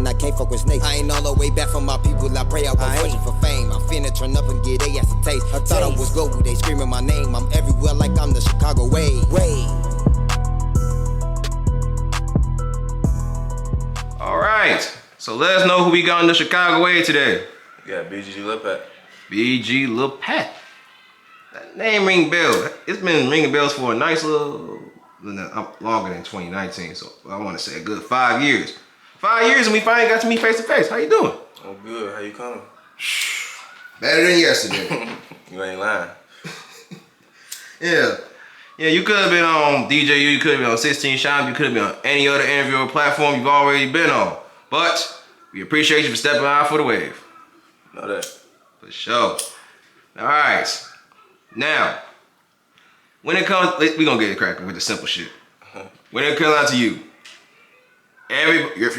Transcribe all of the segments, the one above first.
I can't fuck with snakes. I ain't all the way back from my people, I pray I won't fortune for fame. I'm finna turn up and get they ass a taste. I thought I was global, they screaming my name. I'm everywhere like I'm the Chicago way. Alright, so let us know who we got in the Chicago way today. Yeah, BG Liat. BG Liat. That name ring bells. It's been ringing bells for a nice little, longer than 2019, so I want to say a good 5 years. 5 years and we finally got to meet face to face. How you doing? I'm good. How you coming? Better than yesterday. You ain't lying. Yeah, you could have been on DJU, you could have been on 16 Shine, you could have been on any other interview or platform you've already been on. But we appreciate you for stepping out for the wave. Know that. For sure. Alright. Now, when it comes, we're gonna get it cracking with the simple shit. When it comes out to you,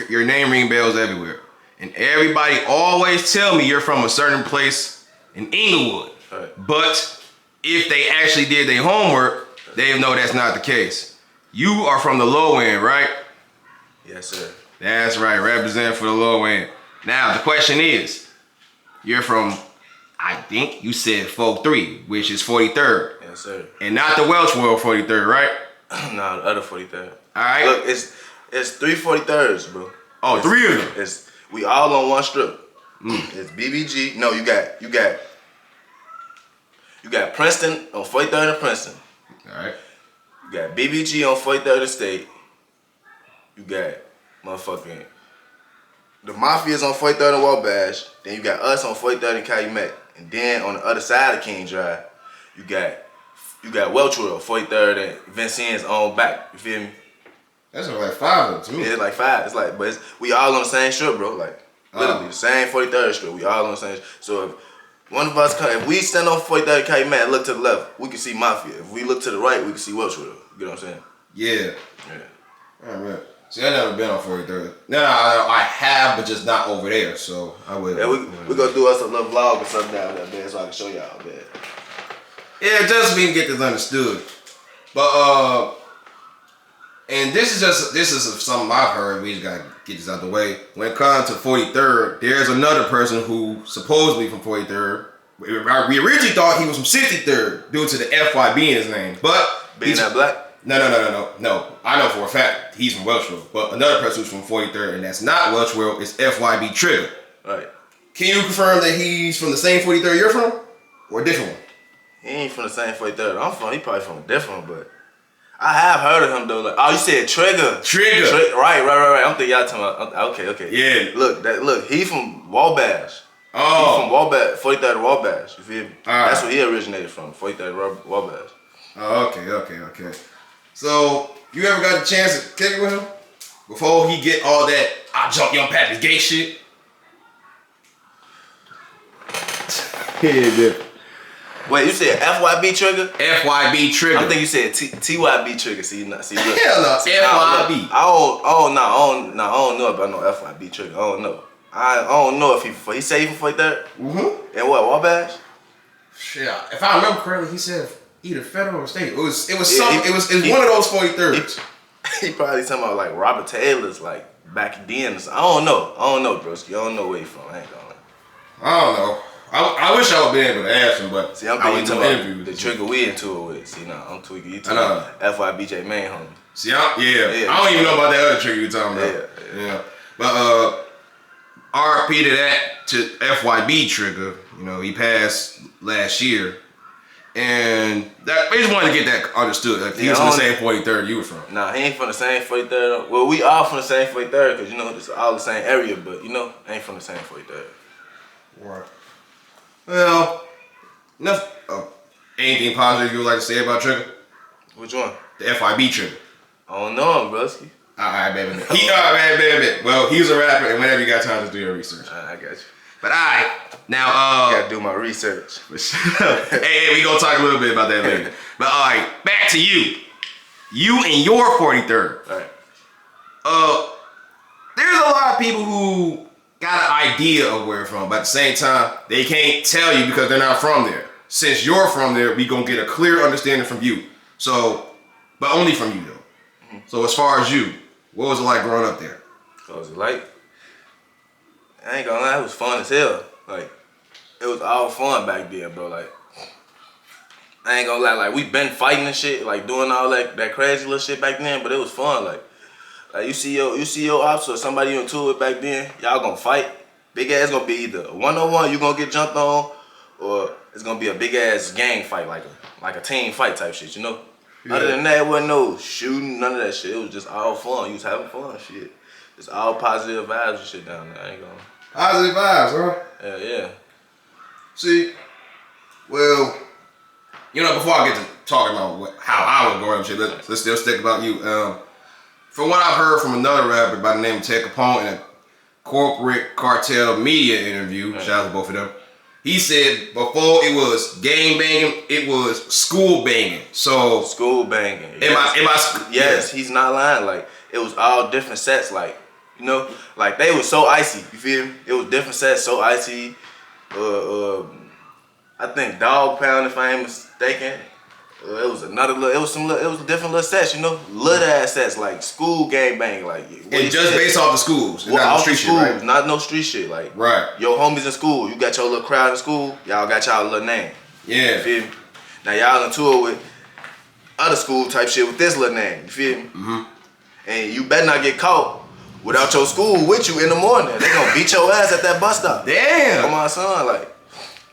your name ring bells everywhere. And everybody always tell me you're from a certain place in Inglewood. Right. But if they actually did their homework, they know that's not the case. You are from the low end, right? Yes, sir. That's right, represent for the low end. Now, the question is, you're from, I think you said 43, which is 43rd. Yes, sir. And not the Welch World 43rd, right? No, the other 43rd. All right. Look, it's 3 43rds, bro. Oh, three of them. We all on one strip. It's BBG. No, you got Princeton on 43rd and Princeton. All right. You got BBG on 43rd and State. You got motherfucking the Mafia's on 43rd and Wabash. Then you got us on 43rd and Calumet. And then on the other side of King Drive, you got Welch Road, 43rd and Vincennes on back. You feel me? That's like 5 of them to me. Yeah, it's like 5. It's like, but we all on the same strip, bro. Like literally the same 43rd strip. We all on the same. So if one of us if we stand on 43rd and Calumet and look to the left, we can see Mafia. If we look to the right, we can see Welch Road. You know what I'm saying? Yeah. All right. See, I never been on 43rd. No, I have, but just not over there. So I will. Yeah, we gonna do us a little vlog or something down there, man, so I can show y'all, man. Yeah, just so we can get this understood. But and this is something I've heard. We just gotta get this out the way. When it comes to 43rd, there's another person who supposedly from 43rd. We originally thought he was from 63rd due to the FYB in his name, but being that black. No. I know for a fact he's from Welch World, but another person who's from 43rd, and that's not Welch World, is FYB Trigger. Right. Can you confirm that he's from the same 43rd you're from, or a different one? He ain't from the same 43rd I'm from. He probably from a different one, but I have heard of him though. Like, oh, you said Trigger. Right. I'm thinking y'all talking about. Okay. Yeah. Look. He from Wabash. Oh. He from Wabash, 43rd Wabash. You feel me? That's Right. where he originated from. 43rd Wabash. Oh, okay. So, you ever got the chance to kick it with him? Before he get all that, I jump Young Patrick's gay shit? Yeah. Wait, you said FYB Trigger? FYB Trigger. I think you said TYB Trigger. See, look. Hell no, FYB. I don't know about no FYB Trigger. I don't know. I don't know if he say he from 43rd? Mm-hmm. And what, Wabash? Shit, if I remember correctly, he said either federal or state. It was one of those 43rds. He probably talking about like Robert Taylor's like back then. I don't know, broski. I don't know where he from. I ain't gonna lie. I don't know. I wish I would be able to ask him, but see, I'm I thinking went to about interviews. the Trigger we into it with. See, now I'm tweaking. You talking about FYBJ main homie. See, I don't even know about that other Trigger you talking about. Yeah. But RP to that, to FYB Trigger. You know, he passed last year. And that, I just wanted to get that understood. Like, he was from the same 43rd you were from. Nah, he ain't from the same 43rd. Well, we all from the same 43rd because, you know, it's all the same area, but, you know, ain't from the same 43rd. Right. Well, nothing. Anything positive you would like to say about Trigger? Which one? The FYB Trigger. I don't know him, broski. Alright, baby. Baby. Well, he's a rapper, and whenever you got time to do your research. I got you. But alright, now gotta do my research. hey, we gonna talk a little bit about that later. But alright, back to you. You and your 43rd. Alright. There's a lot of people who got an idea of where you're from, but at the same time, they can't tell you because they're not from there. Since you're from there, we gonna get a clear understanding from you. So, but only from you though. So as far as you, what was it like growing up there? What was it like? I ain't gonna lie, it was fun as hell. Like, it was all fun back then, bro. Like, I ain't gonna lie, like we been fighting and shit, like doing all that crazy little shit back then, but it was fun. Like you see your ops or somebody you into it back then, y'all gonna fight. Big ass gonna be either a 1-on-1 you gonna get jumped on, or it's gonna be a big ass gang fight, like a team fight type shit, you know? Yeah. Other than that, it wasn't no shooting, none of that shit. It was just all fun. You was having fun, shit. It's all positive vibes and shit down there. I ain't gonna. Positive vibes, huh? Yeah. See, well, you know, before I get to talking about how I was growing up, shit, let's still stick about you. From what I've heard from another rapper by the name of Ted Capone in a corporate cartel media interview, shout out to both of them, he said before it was gang banging, it was school banging. So school banging. Yes. Yes, he's not lying. Like, it was all different sets. Like, you know, like they was so icy. You feel me? It was different sets, so icy. I think Dog Pound, if I ain't mistaken. It was different little sets, you know, little ass sets, like school gang bang, like. And just based off the schools, well, not the street schools, shit, right? Not no street shit, like. Right. Your homies in school, you got your little crowd in school, y'all got y'all little name. Yeah. You feel me? Now y'all in tour with other school type shit with this little name. You feel me? Mm-hmm. And you better not get caught without your school with you in the morning. They gonna beat your ass at that bus stop. Damn. Come on, son, like.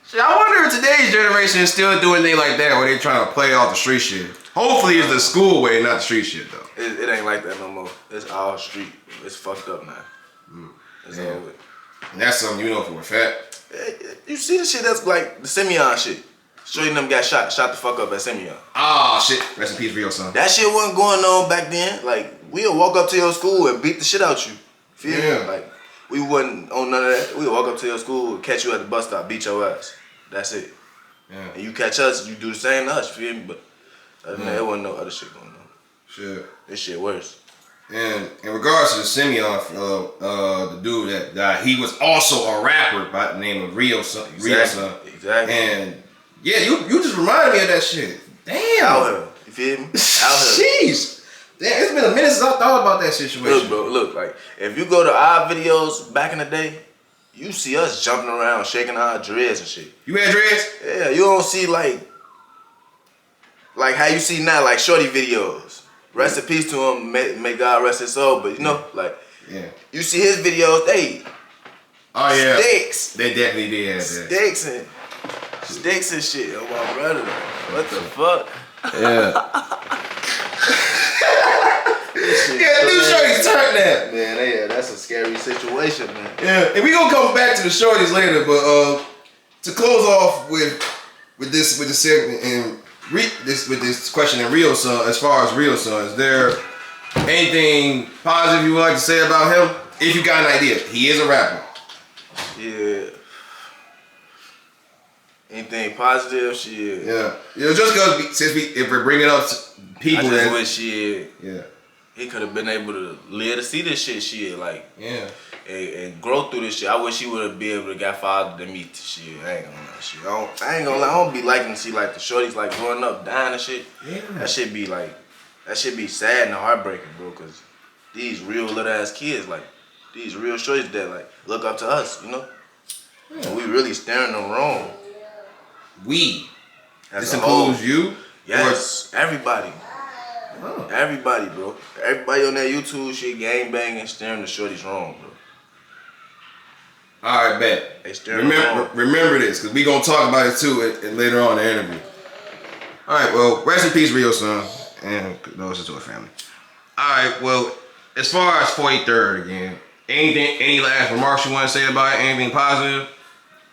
Shit, I wonder if today's generation is still doing things like that, where they trying to play off the street shit. Hopefully it's the school way, not the street shit though. It ain't like that no more. It's all street. It's fucked up now. It's all with. And that's something you know for a fact. You see the shit that's like the Simeon shit. Shorty and them got shot the fuck up at Simeon. Ah, shit. Rest in peace for your son. That shit wasn't going on back then. Like, we'll walk up to your school and beat the shit out you. Feel me? Like, we wasn't on none of that. We'll walk up to your school, catch you at the bus stop, beat your ass. That's it. Yeah. And you catch us, you do the same to us, feel me? But other than that, there wasn't no other shit going on. Shit. This shit worse. And in regards to the Simeon, the dude that died, he was also a rapper by the name of Rio Son. Exactly. And yeah, you just reminded me of that shit. Damn. Out here. You feel me? Out here. Jeez. Damn, it's been a minute since I thought about that situation. Look, bro, look, like, if you go to our videos back in the day, you see us jumping around, shaking our dreads and shit. You had dreads? Yeah, you don't see like how you see now, like shorty videos. Rest in peace to him, may God rest his soul. But you know, like, you see his videos, they sticks. They definitely did have that. Sticks and shit. Oh my brother, what the fuck? Yeah. Yeah, new shorties turn that. Man, that's a scary situation, man. Yeah, and we gonna come back to the shorties later, but to close off with this segment and with this question in Rio Son, as far as Rio Son, is there anything positive you would like to say about him? If you got an idea, he is a rapper. Yeah. Anything positive? Shit. Yeah. Just because if we're bringing up people, I just wish shit. Yeah. He could have been able to live to see this shit, like, and grow through this shit. I wish he would have been able to got farther than me. Shit, I ain't gonna lie, shit. I ain't gonna lie. I don't be liking to see like the shorties like growing up, dying and shit. Yeah. That shit be sad and heartbreaking, bro. Cause these real little ass kids, like these real shorties that like look up to us, you know. Yeah. And we really staring them wrong. This includes you? Yes, everybody. Oh. Everybody, bro. Everybody on that YouTube shit, gang banging, staring the shorties wrong, bro. All right, bet. They staring wrong. Remember this, because we going to talk about it too and later on in the interview. All right, well, rest in peace, Rio Son, and condolences to her family. All right, well, as far as 43rd again, any last remarks you want to say about it? Anything positive?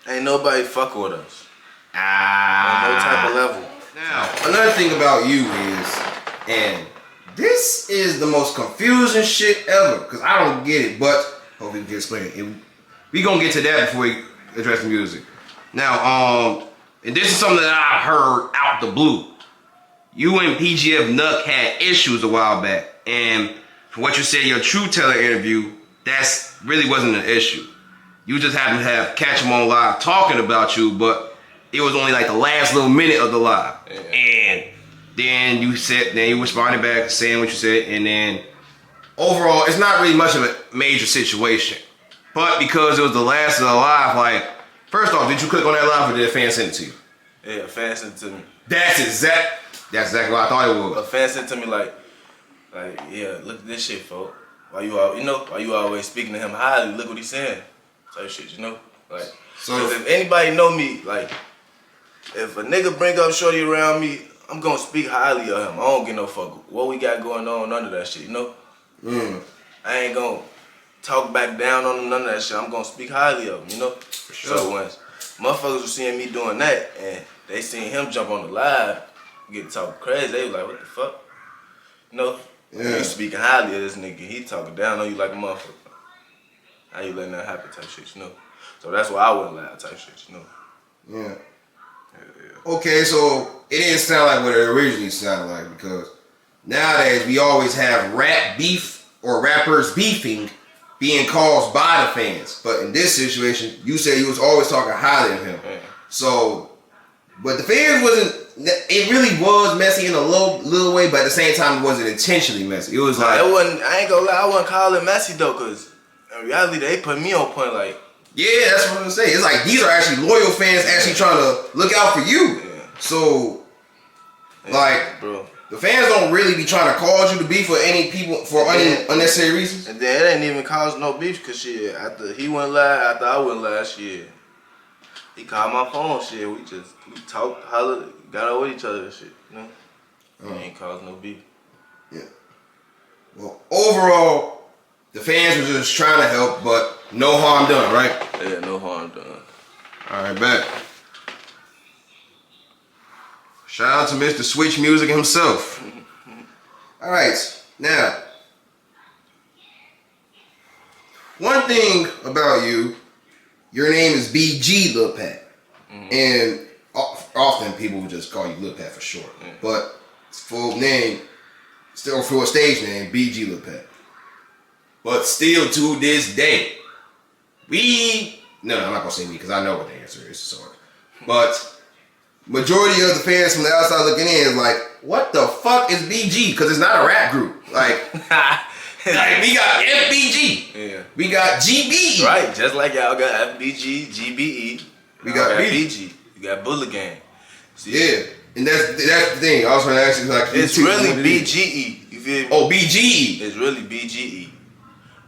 Ain't nobody fucking with us. On no type of level. Now, another thing about you is, and this is the most confusing shit ever, because I don't get it, but hopefully we can explain it. We gonna get to that before we address the music. Now, and this is something that I heard out the blue. You and PGF Nuck had issues a while back, and from what you said in your True Teller interview, that's really wasn't an issue. You just happened to have catch him on live talking about you, but it was only like the last little minute of the live. Yeah. And then you responded back saying what you said, and then overall, it's not really much of a major situation. But because it was the last of the live, like, first off, did you click on that live or did a fan send it to you? Yeah, a fan sent it to me. That's exactly what I thought it was. A fan sent it to me like, yeah, look at this shit, folks. Why you always speaking to him highly? Look what he's saying. Type shit, you know? Like, So cause if anybody know me, like, if a nigga bring up shorty around me, I'm gonna speak highly of him. I don't give no fuck what we got going on, none of that shit, you know? I ain't gonna talk back down on him, none of that shit. I'm gonna speak highly of him, you know? For sure. So when motherfuckers were seeing me doing that and they seen him jump on the live, get talking crazy, they was like, what the fuck? You know? Yeah. You speaking highly of this nigga, he talking down on you like a motherfucker. How you letting that happen type shit, you know? So that's why I wouldn't lie type shit, you know? Yeah. Okay, so it didn't sound like what it originally sounded like because nowadays we always have rap beef or rappers beefing being caused by the fans. But in this situation, you said you was always talking highly of him. Yeah. So, but the fans wasn't, it really was messy in a little way, but at the same time it wasn't intentionally messy. It was like, it wasn't, I ain't gonna lie, I wouldn't call it messy though, cause in reality they put me on point like, yeah, that's what I'm saying. It's like these are actually loyal fans actually trying to look out for you. Yeah. So, like, bro, the fans don't really be trying to cause you to beef for any people for any unnecessary reasons. and then it ain't even cause no beef, cause shit, after he went live, after I went live, shit, he called my phone, shit, we talked, hollered, got over each other and shit, you know? It ain't caused no beef. Yeah. Well, overall, the fans were just trying to help, but no harm done, right? Yeah, no harm done. All right, bet. Shout out to Mr. Switch Music himself. All right, now, one thing about you, your name is BG Liat. And often people would just call you Lil Pat for short. But his full name, still for a stage name, BG Liat. But still to this day, no, I'm not gonna say me because I know what the answer is, sorry. But majority of the fans from the outside looking in is like, what the fuck is BG? Because it's not a rap group. Like we got FBG. Yeah. We got GBE. Right, just like y'all got FBG, GBE. We got BG. You got Bullet Gang. See? Yeah. And that's the thing. I was trying to ask you like It's really BGE. You feel me? Oh, BGE. It's really BGE.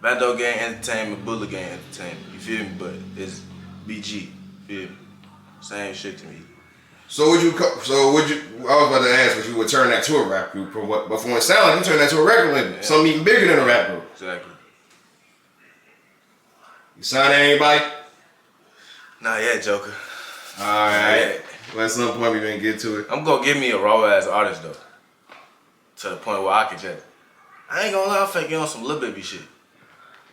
Bando Gang Entertainment, Bullet Gang Entertainment. You feel me? But it's BG. You feel me? Same shit to me. So would you? I was about to ask, would you would turn that to a rap group? But from what it sounds like, you turn that to a record label, something even bigger than a rap group. Exactly. You signed anybody? Not yet, Joker. All right. Well, at some point we gonna get to it. I'm gonna give me a raw ass artist though. To the point where I can just. I ain't gonna lie, I'm faking on some Lil Baby shit.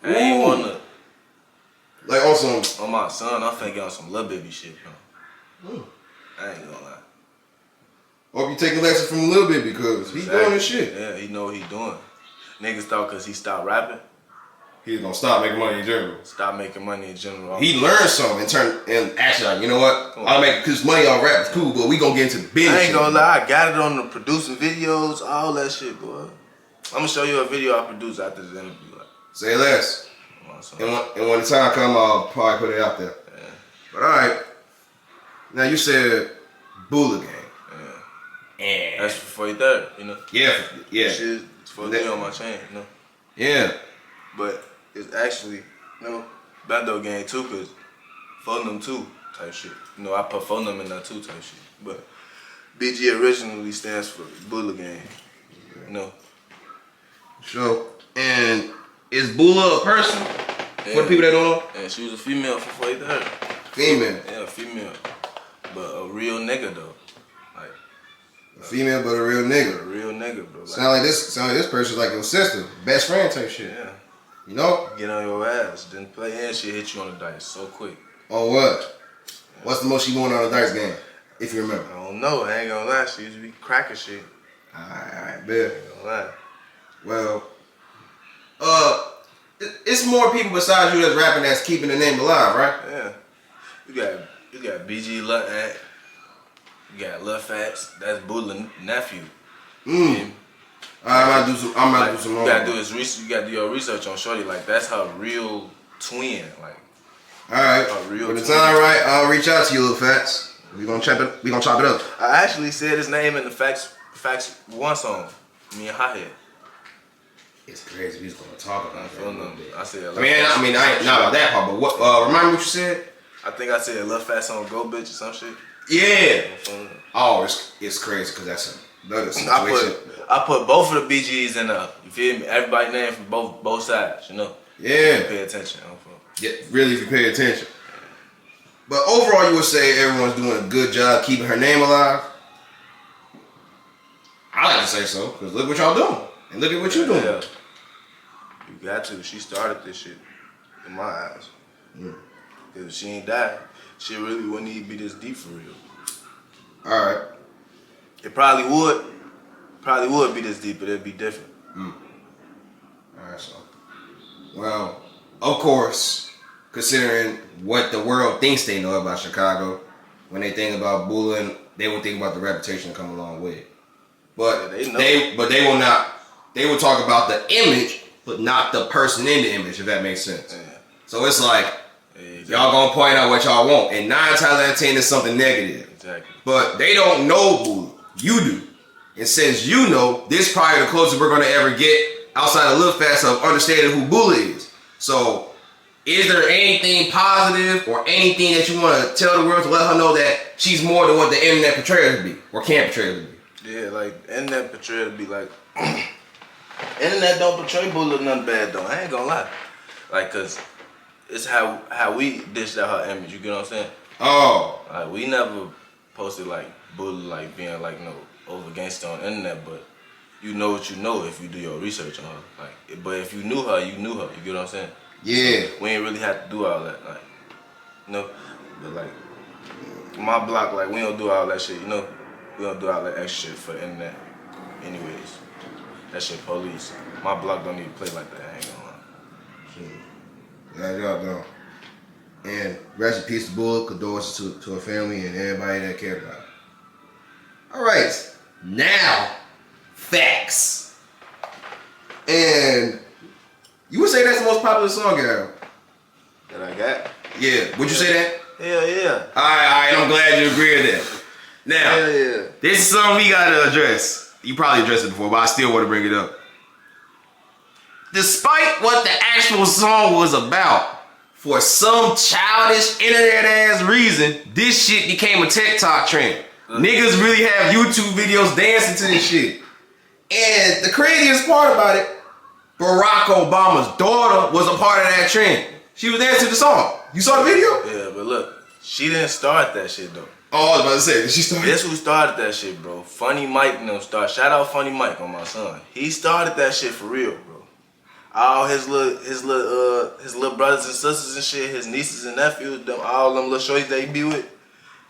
I ain't wanna. Like on some. On my son, I'm faking on some Lil Baby shit, bro. I ain't gonna lie. Hope you taking lessons from Lil Bit because he's doing this shit. Yeah, he know what he doing. Niggas thought cause he stopped rapping, He's gonna stop making money in general. stop making money in general. He learned something and actually like, you know what? I'll make cause money on rap is cool, but we gonna get into business. I ain't gonna lie, I got it on the producing videos, all that shit, boy. I'm gonna show you a video I produced after this interview. Like, say less. And when the time come, I'll probably put it out there. Yeah. But all right. Now you said Bula Gang. Yeah. That's for 43rd, you know. Yeah. Shit, it's for me on my chain, you know. Yeah. But it's actually, you know, Bando Gang too, cause phone them too type shit. You know, I put phone them in there too type shit. But BG originally stands for Bula Gang. You know. Sure. And is Bula a person? Yeah. For the people that don't know? Yeah, she was a female for 43rd. Female. Yeah, female. But a real nigga though. Like A female but a real nigga. a real nigga, bro. Like, Sound like this person's like your sister, best friend type shit. yeah. You know? Get on your ass, then play and she hit you on the dice so quick. On what? What's the most she won on a dice game? If you remember. I don't know, I ain't gonna lie, she used to be cracking shit. Alright, I bet. ain't gonna lie. Well, it's more people besides you that's rapping that's keeping the name alive, right? Yeah. You got BG Liat, you got Lil Fats, that's Bula nephew. I'm gonna do some You gotta do your research on Shorty, like that's her real twin, like. Alright. When the time right, I'll reach out to you, little Fats. We gonna chop it up. I actually said his name in the Facts 1 song. Me and Hothead. It's crazy. We was gonna talk about that. I said. I mean, I ain't not about that part, but what? Remind me what you said. I think I said Lil Fat song Go Bitch or some shit. Yeah. Oh, it's crazy because that's another situation. I put both of the BGs in there. You feel me? Everybody named from both sides. You know. Yeah. Pay attention. Yeah, really, if you pay attention. But overall, you would say everyone's doing a good job keeping her name alive. I like to say so, because look what y'all doing. And look at what you doing. Yeah. You got to. She started this shit in my eyes. Because if she ain't died, she really wouldn't even be this deep for real. Alright. It probably would be this deep, but it'd be different. Alright, so. Well, of course, considering what the world thinks they know about Chicago, when they think about bullying, they will think about the reputation that come along with it. But they will not. They will talk about the image, but not the person in the image, if that makes sense. Yeah. So it's like y'all gonna point out what y'all want, and 9 times out of 10 is something negative. Exactly. But they don't know bullying. You do, and since you know, this is probably the closest we're gonna ever get outside of Lil Fast of understanding who bully is. So, is there anything positive or anything that you want to tell the world to let her know that she's more than what the internet portrays her to be or can portray her to be? Yeah, like the internet portrayed to be like, internet don't portray bullying nothing bad though. I ain't gonna lie, like, cause it's how we dished out her image. You get what I'm saying? Oh, like we never posted like bully like being like over gangster on the internet, but you know what you know if you do your research on her. Like, but if you knew her, you knew her. You get what I'm saying? Yeah. So we ain't really have to do all that, like, you know. But like, my block, like, we don't do all that shit, you know. We don't do all that extra shit for the internet. Anyways, that shit police. My block don't even play like that. I ain't gonna lie. Yeah, y'all don't. And rest in peace to Bull, condolences to her family and everybody that cared about her. All right, now facts. And you would say that's the most popular song, Gary? That I got? Yeah. Would you say that? Hell yeah. All right. I'm glad you agree with that. Now, this is something we gotta address. You probably addressed it before, but I still want to bring it up. Despite what the actual song was about, for some childish internet ass reason, this shit became a TikTok trend. Niggas really have YouTube videos dancing to this shit. And the craziest part about it, Barack Obama's daughter was a part of that trend. She was dancing to the song. You saw the video? Yeah, but look, she didn't start that shit though. Oh, I was about to say, did she start? Guess who started that shit, bro? Funny Mike and them start. Shout out Funny Mike on my son. He started that shit for real, bro. All his little brothers and sisters and shit, his nieces and nephews, all them little shorties they be with,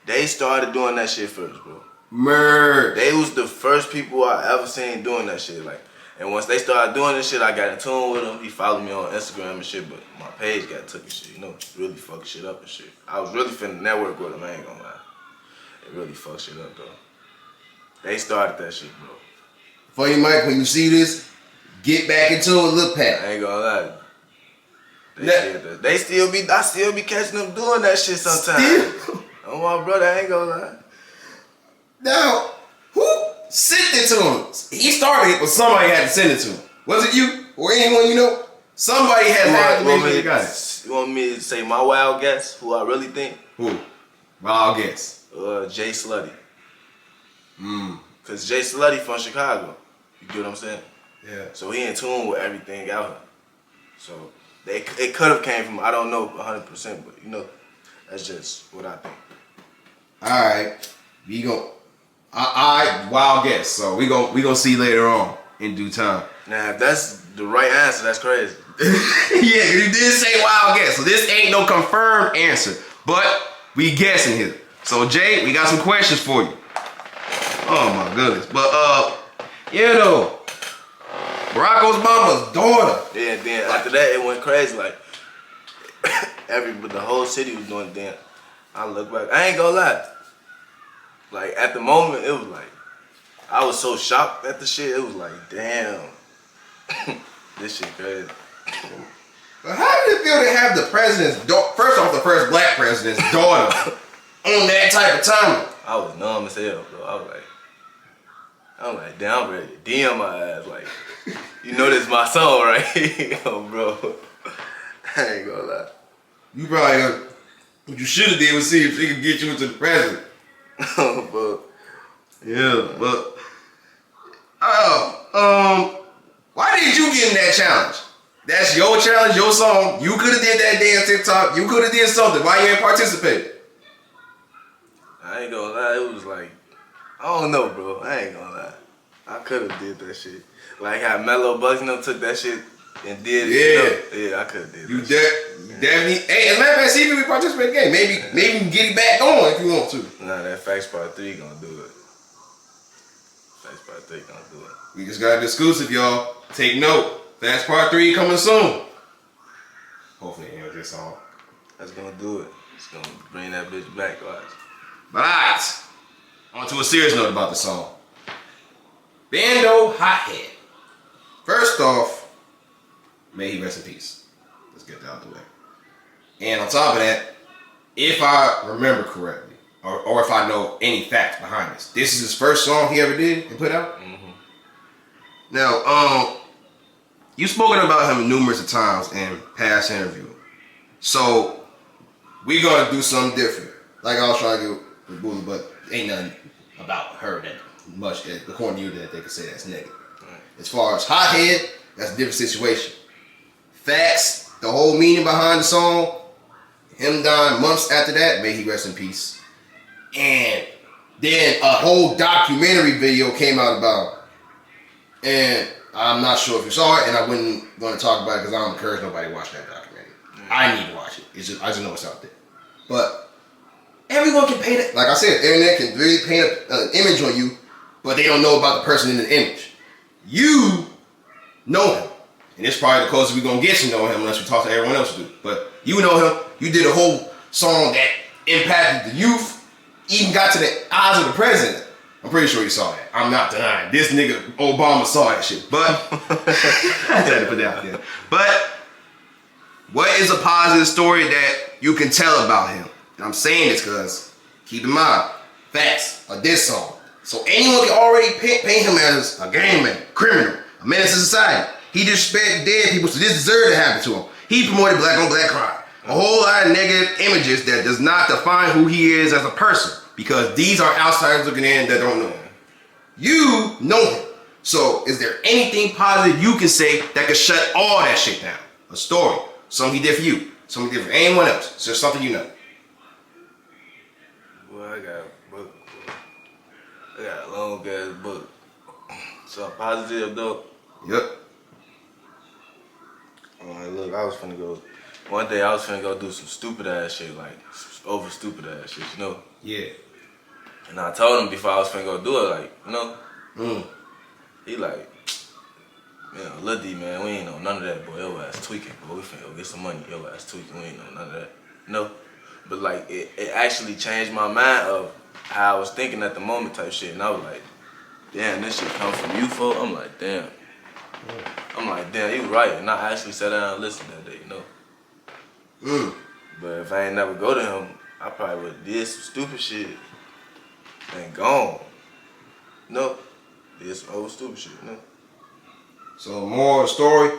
they started doing that shit first, bro. Merge. They was the first people I ever seen doing that shit, like. And once they started doing this shit, I got in tune with him. He followed me on Instagram and shit, but my page got took and shit, you know, really fucked shit up and shit. I was really finna network with him, I ain't gonna lie. It really fucked shit up, though. They started that shit, bro. Funny Mike, when you see this, get back into it, look Pat. I ain't gonna lie. I still be catching them doing that shit sometimes. Still? Oh my brother, I ain't gonna lie. Now, who sent it to him? He started it, but somebody had to send it to him. Was it you or anyone you know? Somebody had to make sure you got it. You want me to say my wild guess? Who I really think? Who? Wild guess. Jay Slutty. Cause Jay Slutty from Chicago. You get what I'm saying? Yeah. So he in tune with everything out here. So it could have came from, I don't know 100%, but you know, that's just what I think. All right, we go. I wild guess. So we gonna see later on in due time. Now if that's the right answer, that's crazy. Yeah, you did say wild guess. So this ain't no confirmed answer, but we guessing here. So Jay, we got some questions for you. Oh my goodness, but you know, Barack Obama's daughter. Yeah, then after that it went crazy. Like the whole city was doing it. Then I look back, I ain't gonna lie. Like at the moment, it was like I was so shocked at the shit. It was like, damn, this shit crazy. But how did it feel to have the president's daughter, first off, the first black president's daughter on that type of timing? I was numb as hell, bro. I'm like, damn, I'm ready to DM my ass. Like, you know this is my song, right? Yo, bro. I ain't gonna lie. You probably, what you should have did was see if she could get you into the president. Bro. Yeah, but, why did you get in that challenge? That's your challenge, your song. You could have did that damn TikTok. You could have did something. Why you ain't participate? I ain't gonna lie, it was like, I don't know, bro. I ain't gonna lie. I could have did that shit. Like how Mellow Bucks and them took that shit and did it. Yeah. Yeah, I could have did You that. definitely. Hey, as a matter of fact, see if we participate in the game. Maybe you can get it back on if you want to. Nah, that Facts Part 3 gonna do it. Facts Part 3 gonna do it. We just got an exclusive, y'all. Take note. Fast Part 3 coming soon. Hopefully, you know this song. That's gonna do it. It's gonna bring that bitch back, watch. But alright, on to a serious note about the song. Bando Hothead. First off, may he rest in peace. Let's get that out the way. And on top of that, if I remember correctly, or if I know any facts behind this is his first song he ever did and put out. Mm-hmm. Now, you've spoken about him numerous of times in past interviews. So, we're gonna do something different. Like I was trying to get with Bula, but ain't nothing about her that much, according to you, that they could say that's negative. Right. As far as Hothead, that's a different situation. Facts, the whole meaning behind the song, him dying months after that, may he rest in peace. And then a whole documentary video came out about it. And I'm not sure if you saw it, and I wasn't going to talk about it because I don't encourage nobody to watch that documentary. I need to watch it. I just know it's out there. But everyone can paint it. Like I said, the internet can really paint an image on you, but they don't know about the person in the image. You know him. And it's probably the closest we're going to get to know him unless we talk to everyone else to do. But you know him. You did a whole song that impacted the youth, even got to the eyes of the president. I'm pretty sure you saw that. I'm not denying. This nigga Obama saw that shit. But I had to put that out there. But what is a positive story that you can tell about him? And I'm saying this because, keep in mind, facts are this song. So anyone can already paint him as a gangman, criminal, a menace to society. He disrespected dead people, so this deserved to happen to him. He promoted black on black crime. A whole lot of negative images that does not define who he is as a person. Because these are outsiders looking in that don't know him. You know him. So is there anything positive you can say that could shut all that shit down? A story. Something he did for you. Something he did for anyone else. It's just something you know. Well, I got a book. I got a long ass book. So positive though. Yep. Look, I was finna go. One day I was finna go do some stupid ass shit, like over stupid ass shit, you know? Yeah. And I told him before I was finna go do it, like, you know? He like, man, Lil D, man, we ain't know none of that, boy. Your ass tweaking, boy. We finna go get some money. Your ass tweaking, we ain't know none of that. No. But like, it actually changed my mind of how I was thinking at the moment type shit. And I was like, damn, this shit come from you, folk? I'm like, damn. I'm like, damn, you right. And I actually sat down and listened that day, you know? But if I ain't never go to him, I probably would have did some stupid shit and gone. No. Did some old stupid shit, no. So moral of the story,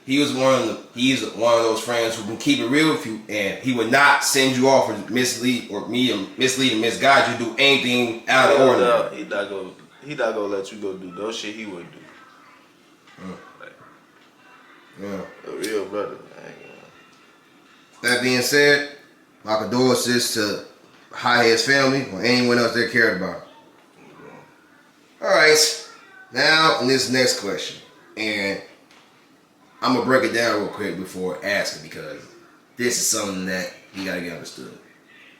he's one of those friends who can keep it real with you, and he would not send you off and mislead and misguide you to do anything out of the ordinary. He not gonna let you go do those shit he wouldn't do. Like, Yeah. a real brother. I ain't gonna. That being said, my condolences to Hothead's family or anyone else they cared about. Alright, now in this next question, and I'm gonna break it down real quick before asking because this is something that you gotta get understood.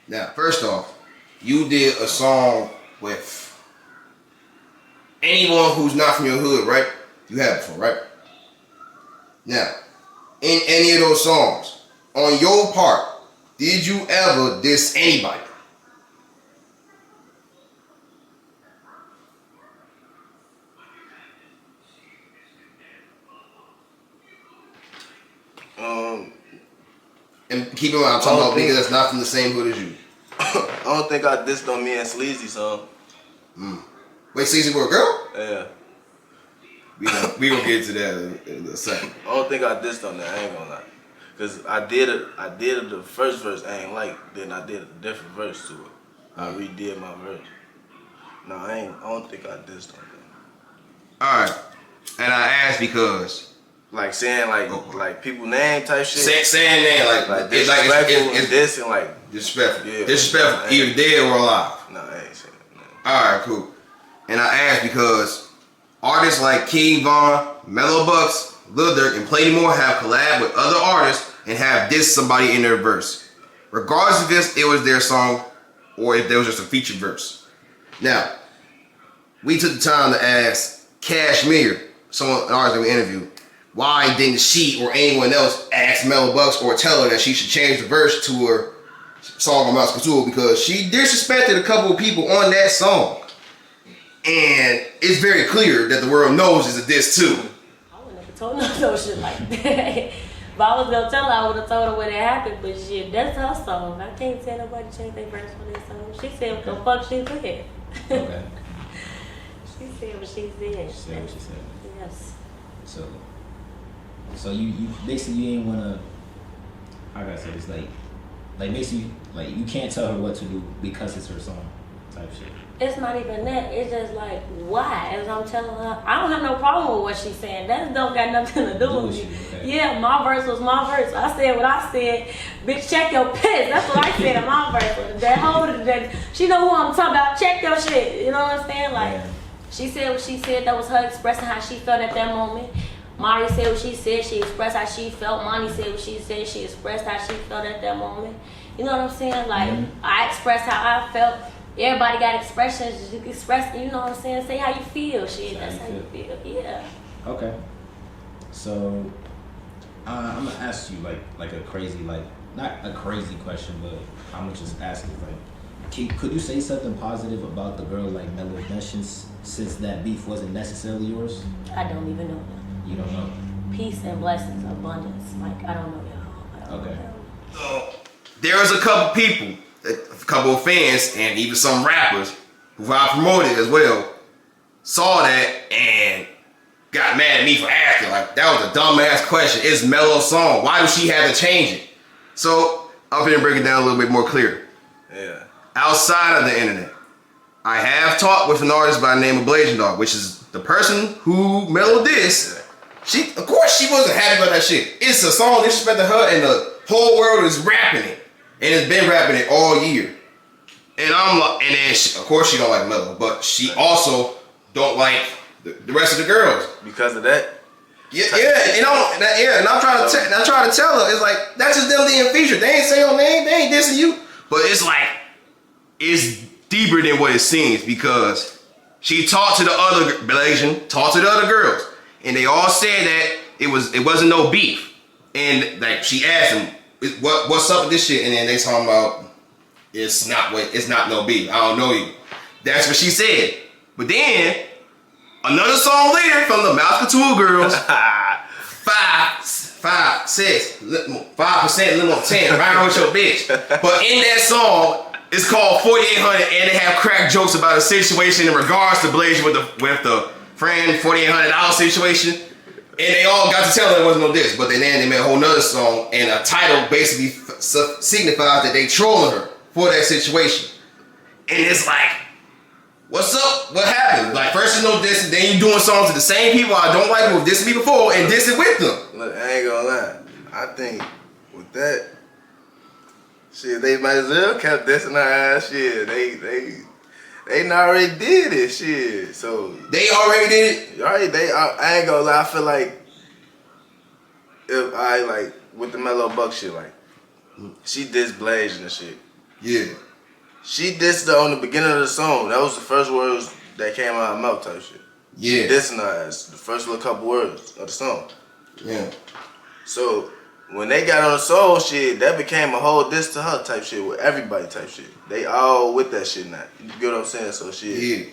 Now, first off, you did a song with anyone who's not from your hood, right? You have before, right? Now, in any of those songs, on your part, did you ever diss anybody? keep in mind, I'm talking about niggas that's not from the same hood as you. I don't think I dissed on me and Sleazy song. Wait, Sleazy for a girl? Yeah. We gonna get to that in a second. I don't think I dissed on that. I ain't gonna lie. Cause I did it the first verse I ain't like. Then I did a different verse to it. I redid my verse. No, I don't think I dissed on that. All right, and I asked because. Like saying like people name type shit. Saying name like disrespectful it's this and like disrespectful. Yeah, disrespectful, either dead or alive. No, I ain't saying that. No. Alright, cool. And I asked because artists like King Von, Mellow Bucks, Lil Durk, and Plenty More have collabed with other artists and have dissed somebody in their verse. Regardless of if it was their song or if there was just a featured verse. Now, we took the time to ask Cashmere, an artist that we interviewed, why didn't she or anyone else ask Mellow Bucks or tell her that she should change the verse to her song on Mouse Couture, because she disrespected a couple of people on that song. And it's very clear that the world knows it's a diss too. I would never told no shit like that. If I was gonna tell her, I would have told her when it happened, but shit, that's her song. I can't tell nobody change their verse for this song. She said what the fuck she said. Okay. She said what she said. She said what she said. Yes. So you basically you ain't wanna, how can I say this, like basically like you can't tell her what to do because it's her song type shit. It's not even that. It's just like, why? As I'm telling her, I don't have no problem with what she's saying. That don't got nothing to do with me. Okay. Yeah, my verse was my verse. I said what I said. Bitch, check your piss. That's what I said in my verse. That whole, that she know who I'm talking about. Check your shit. You know what I'm saying? Like, Yeah. she said what she said. That was her expressing how she felt at that moment. Mari said what she said. She expressed how she felt. Monty said what she said. She expressed how she felt at that moment. You know what I'm saying? Like, I expressed how I felt. Everybody got expressions. You express, you know what I'm saying? Say how you feel. Shit, that's how you feel. Yeah. Okay. So I'm gonna ask you like a crazy, like not a crazy question, but I'm gonna just ask you like, could you say something positive about the girl like Mellow mentions, since that beef wasn't necessarily yours? I don't even know them. You don't know. Peace and blessings, abundance. Like, I don't know y'all. I don't Okay. know them. There's a couple people, a couple of fans, and even some rappers who I promoted as well, saw that and got mad at me for asking. Like, that was a dumbass question. It's Mello's song. Why does she have to change it? So I'm gonna break it down a little bit more clear. Yeah. Outside of the internet, I have talked with an artist by the name of Blasian, which is the person who Mello dissed. Of course she wasn't happy about that shit. It's a song disrespecting her and the whole world is rapping it. And it's been rapping it all year. And I'm like, and then of course she don't like Mello, but she also don't like the rest of the girls. Because of that? Yeah, you know, and I'm trying to tell her, it's like, that's just them being featured. They ain't say your name, they ain't dissing you. But it's like, it's deeper than what it seems, because she talked to the other Blasian, talked to the other girls, and they all said that it wasn't no beef. And like she asked them, what's up with this shit? And then they talking about it's not no beef. I don't know you. That's what she said. But then another song later from the Mouth Couture girls, 5% limo 10, round with your bitch. But in that song, it's called 4800, and they have crack jokes about a situation in regards to Blasian with the friend $4,800 situation. And they all got to tell her it wasn't no diss, but then they made a whole nother song, and a title basically signifies that they trolling her for that situation. And it's like, what's up? What happened? Like, first you know this, and then you doing songs to the same people I don't like who have dissed me before and dissing with them. Look, I ain't gonna lie. I think with that, shit, they might as well kept dissing her ass. Shit, they already did it. Shit, so they already did it. I ain't gonna lie. I feel like if I like with the Mellow Buck shit, like she dissed Blasian and shit. Yeah. She dissed her on the beginning of the song. That was the first words that came out of her mouth type shit. Yeah. She dissing her ass. The first little couple words of the song. Yeah. So when they got on the soul shit, that became a whole diss to her type shit with everybody type shit. They all with that shit now. You get what I'm saying? So shit. Yeah.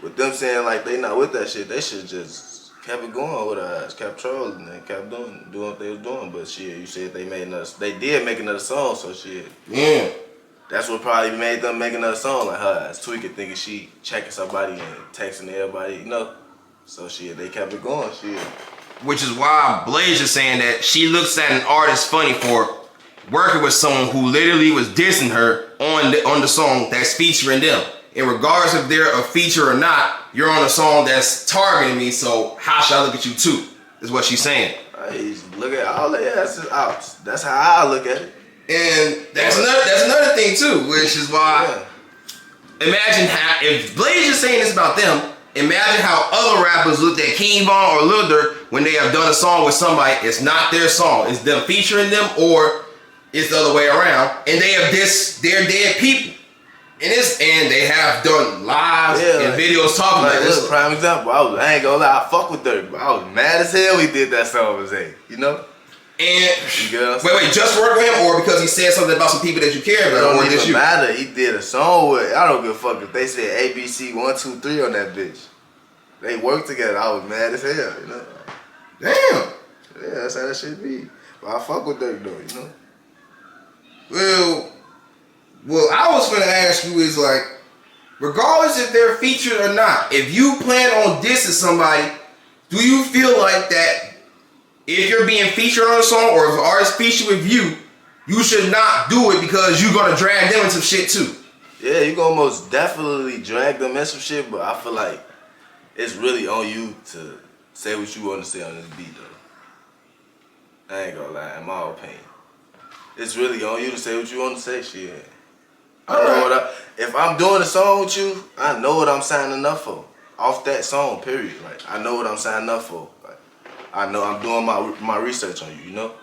With them saying like they not with that shit, they should just kept it going with her ass, kept trolling and kept doing what they was doing. But shit, you said they did make another song, so shit. Yeah. That's what probably made them make another song like her ass, tweaking, thinking she checking somebody and texting everybody, you know. So shit, they kept it going, shit. Which is why Blasian saying that she looks at an artist funny for working with someone who literally was dissing her on the song that's featuring them. And regardless if they're a feature or not, you're on a song that's targeting me, so how should I look at you too? Is what she's saying. Hey, look at all their asses out. That's how I look at it. And that's another thing too, which is why imagine how if Blasian's saying this about them, imagine how other rappers looked at King Von or Lil Durk when they have done a song with somebody. It's not their song. It's them featuring them, or it's the other way around. And they have dissed their dead people. And they have done lives and videos talking about this. Look, prime example. I ain't gonna lie, I fuck with Durk, but I was mad as hell we did that song with Zay, you know? And wait, just work with him, or because he said something about some people that you care about, or just you? Matter. He did a song with. I don't give a fuck if they said ABC 1 2 3 on that bitch. They worked together. I was mad as hell, you know. Damn. Yeah, that's how that shit be. But I fuck with Durk though, you know. Well, I was gonna ask you is like, regardless if they're featured or not, if you plan on dissing somebody, do you feel like that? If you're being featured on a song, or if an artist featured with you, you should not do it because you're gonna drag them into shit too. Yeah, you gonna most definitely drag them in some shit, but I feel like it's really on you to say what you want to say on this beat, though. I ain't gonna lie, in my opinion, it's really on you to say what you want to say. Shit, if I'm doing a song with you, I know what I'm signing up for off that song. Period. Like I know what I'm signing up for. I know I'm doing my research on you, you know?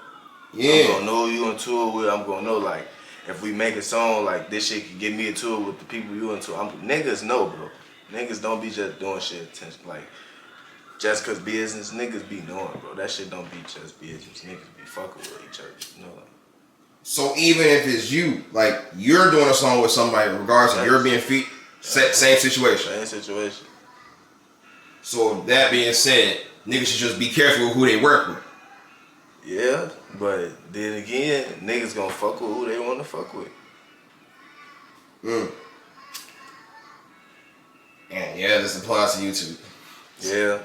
Yeah. I'm gonna know who you on tour with. I'm gonna know, like, if we make a song, like, this shit can get me a tour with the people you into. Niggas know, bro. Niggas don't be just doing shit attention. Like, just cause business, niggas be knowing, bro. That shit don't be just business. Niggas be fucking with each other, you know? Like, so even if it's you, like, you're doing a song with somebody, regardless of you're being same situation. Same situation. So that being said, niggas should just be careful with who they work with. Yeah, but then again, niggas gonna fuck with who they wanna fuck with. And yeah, this applies to you too. Yeah.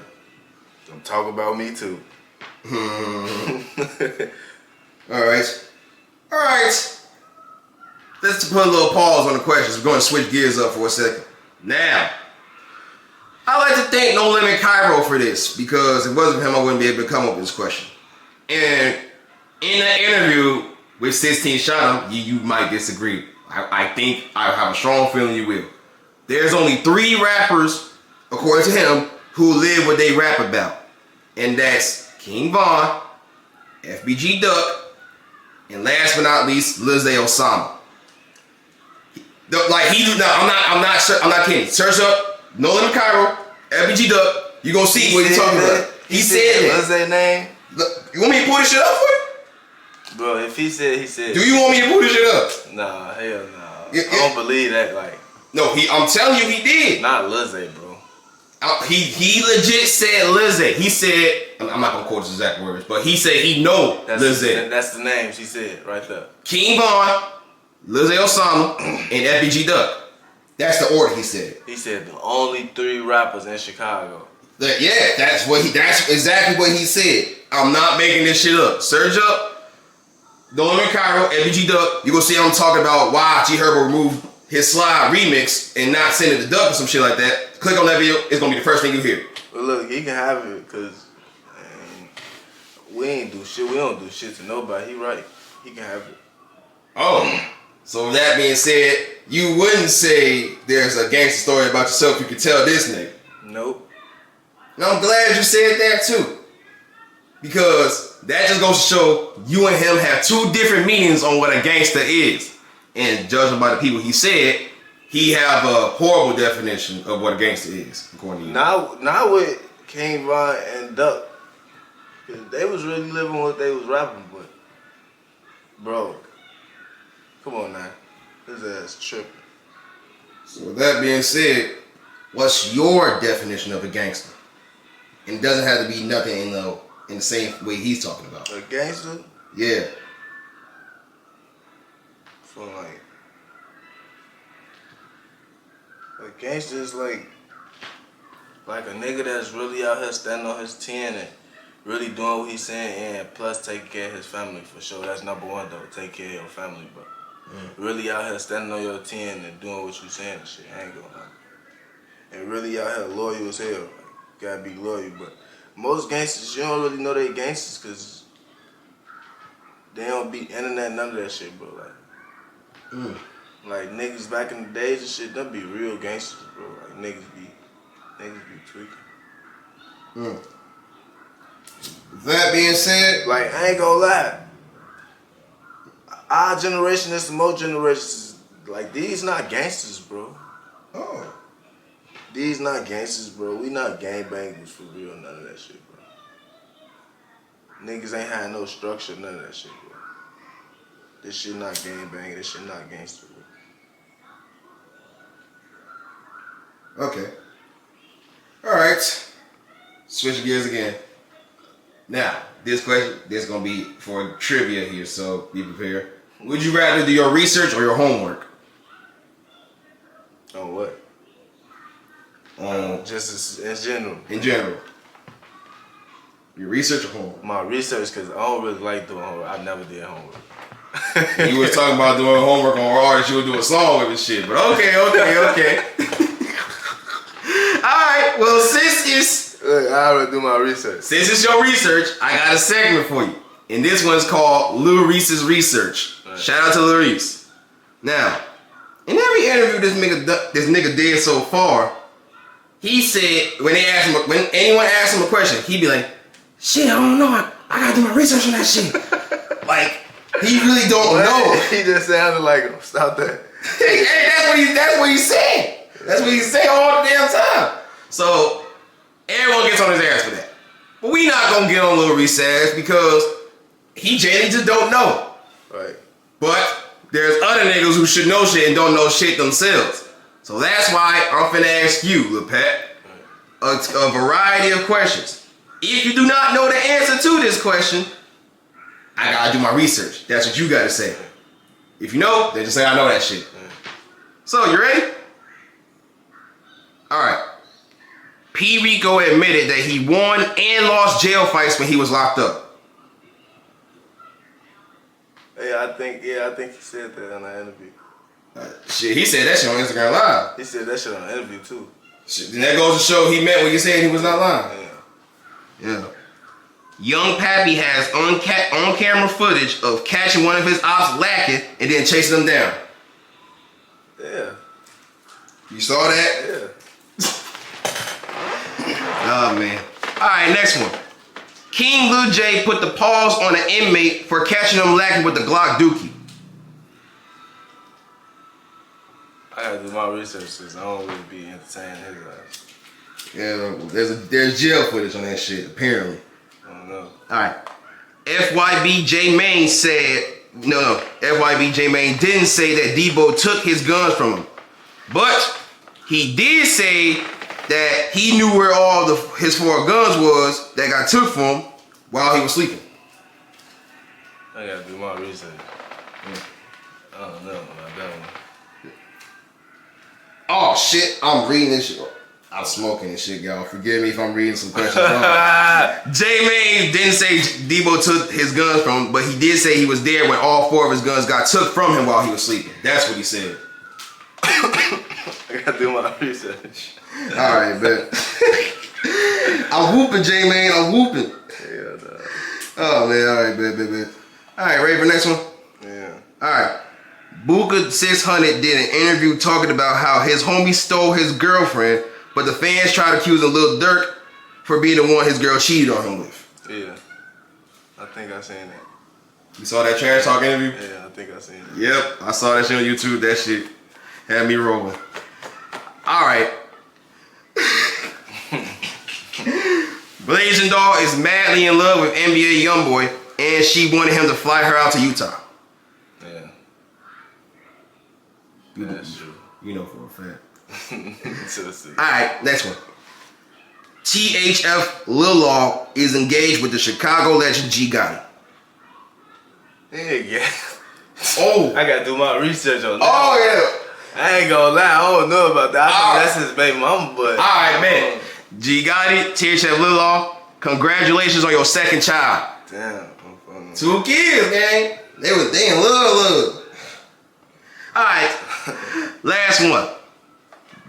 Don't talk about me too. Alright. Let's put a little pause on the questions. We're going to switch gears up for a second. Now, I'd like to thank No Limit Cairo for this, because if it wasn't for him, I wouldn't be able to come up with this question. And in that interview with 16 Shot, you might disagree. I think I have a strong feeling you will. There's only 3 rappers, according to him, who live what they rap about. And that's King Von, FBG Duck, and last but not least, Osama. I'm not kidding. Search up No Limit Cairo, FBG Duck. You gonna see what he's talking about. He said that. What's that name? Look, you want me to pull this shit up for you? Bro, if he said. Do you want me to pull this shit up? Nah, hell nah. Yeah. I don't believe that. Like, no, I'm telling you, he did. not Lizzie, bro. He legit said Lizzie. He said, I'm not gonna quote his exact words, but he said he know Lizzie. That's the name she said right there. King Von, Lizzie Osama, and FBG Duck. That's the order he said. He said the only 3 rappers in Chicago. That's exactly what he said. I'm not making this shit up. Search up No Limit Cairo, FBG Duck. You gonna see I'm talking about why G Herbo removed his Slide remix and not send it to Duck or some shit like that. Click on that video, it's gonna be the first thing you hear. But look, he can have it because we ain't do shit. We don't do shit to nobody. He right. He can have it. Oh, so that being said, you wouldn't say there's a gangster story about yourself you could tell this nigga. Nope. And I'm glad you said that too. Because that just goes to show you and him have 2 different meanings on what a gangster is. And judging by the people he said, he have a horrible definition of what a gangster is, according to you. Not with King Von and Duck. They was really living what they was rapping, but bro, come on now. His ass tripping. So with that being said, what's your definition of a gangster? And it doesn't have to be nothing in the same way he's talking about. A gangster? Yeah. For like a gangster is like a nigga that's really out here standing on his 10 and really doing what he's saying, and plus taking care of his family for sure. That's number one though. Take care of your family, but really out here standing on your 10 and doing what you saying and shit. I ain't gonna lie. And really out here loyal as hell. Like, gotta be loyal, but most gangsters, you don't really know they gangsters because they don't be internet, none of that shit, bro. Like niggas back in the days and shit, them be real gangsters, bro. Like niggas be tweaking. That being said, Like I ain't gonna lie, our generation is the most generations. Like these not gangsters, bro. oh, These not gangsters, bro. We not gangbangers for real, none of that shit, bro. Niggas ain't had no structure, none of that shit, bro. This shit not gangbanging, this shit not gangster, bro. okay. All right. Switch gears again. Now, this question, this is gonna be for trivia here, so be prepared. Would you rather do your research or your homework? On what? Just in general. In general. Your research or homework? My research, because I don't really like doing homework. I never did homework. You was talking about doing homework on artists, you would do a song with and shit, but okay. Alright, well Look, I already do my research. since it's your research, I got a segment for you. And this one's called Lil Reese's Research. Right. Shout out to Lil Reese. Now, in every interview this nigga did so far, he said when anyone asked him a question, he'd be like, shit, I don't know. I gotta do my research on that shit. Like, he really don't know. He just sounded like him. Stop that. Hey, that's what he said. That's what he said all the damn time. So everyone gets on his ass for that. But we not gonna get on Lil Reese's ass because he genuinely just don't know. Right. But there's other niggas who should know shit and don't know shit themselves. So that's why I'm finna ask you, Lil Pat, a variety of questions. If you do not know the answer to this question, I gotta do my research. That's what you gotta say. If you know, then just say I know that shit. So, you ready? Alright. P. Rico admitted that he won and lost jail fights when he was locked up. I think he said that in the interview. Shit, he said that shit on Instagram Live. He said that shit on the interview too. Shit, and that goes to show he meant what he said, he was not lying. Yeah. Young Pappy has on-camera footage of catching one of his ops lacking and then chasing them down. Yeah. You saw that? Yeah. Oh, man. All right, next one. King Lil J put the pause on an inmate for catching him lacking with the Glock dookie. I gotta do my research because I don't really be entertaining his ass. Yeah, there's jail footage on that shit, apparently. I don't know. Alright. FYB J Main said, no, FYB J Main didn't say that Debo took his guns from him. But he did say that he knew where all his 4 guns was that got took from him while he was sleeping. I gotta do my research. I don't know about that one. Oh shit, I'm reading this shit. I'm smoking this shit, y'all. Forgive me if I'm reading some questions wrong. J Main didn't say Debo took his guns from him, but he did say he was there when all 4 of his guns got took from him while he was sleeping. That's what he said. I gotta do my research. Alright, bet. I'm whooping, J Main, I'm whooping. Yeah, no. Oh man, alright, bet. Alright, ready for next one? Yeah. Alright. Buka 600 did an interview talking about how his homie stole his girlfriend, but the fans tried accusing Lil Durk for being the one his girl cheated on him with. Yeah. I think I seen that. You saw that trash talk interview? Yeah, I think I seen it. Yep, I saw that shit on YouTube. That shit had me rolling. Alright. Blasian Doll is madly in love with NBA YoungBoy, and she wanted him to fly her out to Utah. Yeah. That's true. You know for a fact. So, Alright, next one. THF Lil Law is engaged with the Chicago legend G Gotti. Yeah. Oh. I gotta do my research on that. Oh, yeah. I ain't gonna lie, I don't know about that. I think that's his baby mama, but. Alright, man. G Gotti, THF Lil Law, congratulations on your second child. Damn. 2 kids, gang. They in love. Alright. Last one.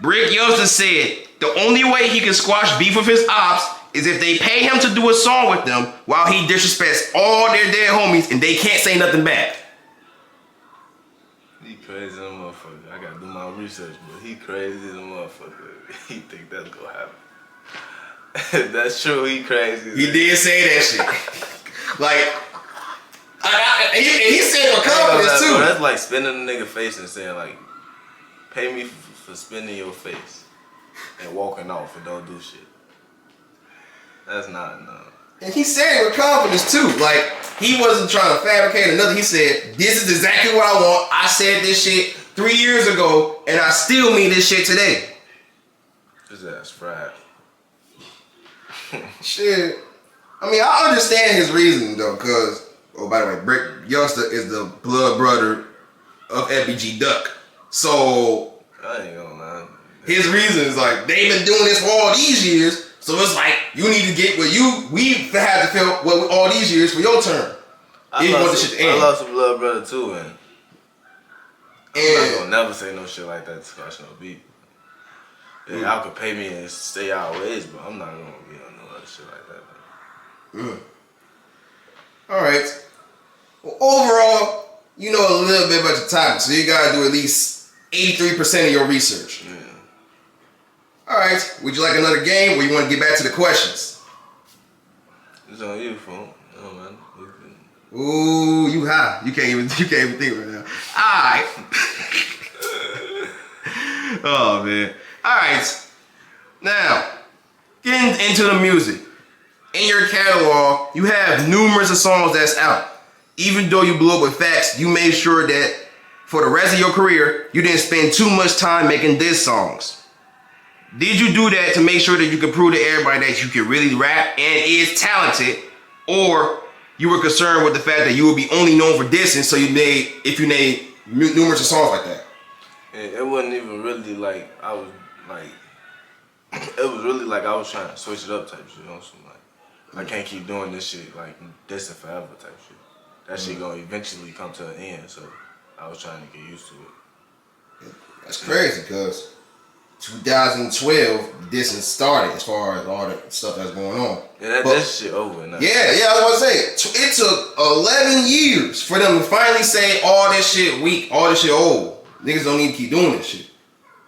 Brick Youngster said the only way he can squash beef with his ops is if they pay him to do a song with them while he disrespects all their dead homies and they can't say nothing back. He crazy as a motherfucker. I gotta do my research, but he crazy as a motherfucker. He think that's gonna happen. That's true, he crazy. He did say that shit. Like, he said it with confidence too. Bro, that's like spinning a nigga face and saying like, pay me for spinning your face and walking off and don't do shit. That's not enough. And he said it with confidence too. Like, he wasn't trying to fabricate or nothing. He said, this is exactly what I want. I said this shit 3 years ago and I still mean this shit today. His ass fried. Shit. I mean, I understand his reasoning though, cause, oh, by the way, Brick Youngster is the blood brother of FBG Duck. So, I ain't gonna lie. his reason is like, they've been doing this for all these years, so it's like, you need to get what we've had to feel what all these years for your turn. I lost a blood brother too, and I'm not gonna never say no shit like that to squash no beef. Yeah, y'all could pay me and stay our ways, but I'm not gonna be on no other shit like that. Alright. Well, overall, you know a little bit about your topic, so you gotta do at least 83% of your research. Yeah. Alright, would you like another game or you want to get back to the questions? It's on you, fool. Oh man. Ooh, you high. You can't even think right now. Alright. Oh man. Alright. Now, getting into the music. In your catalog, you have numerous of songs that's out. Even though you blew up with facts, you made sure that for the rest of your career, you didn't spend too much time making diss songs. Did you do that to make sure that you could prove to everybody that you can really rap and is talented, or you were concerned with the fact that you would be only known for dissing, so you made numerous of songs like that? It wasn't even really like I was like. It was really like I was trying to switch it up type shit. You know, so like I can't keep doing this shit like dissing forever type shit. That shit gonna eventually come to an end. So I was trying to get used to it. That's crazy, because 2012 dissing started as far as all the stuff that's going on. Yeah, that shit over now. Yeah, I was about to say, it took 11 years for them to finally say all this shit weak, all this shit old. Niggas don't need to keep doing this shit.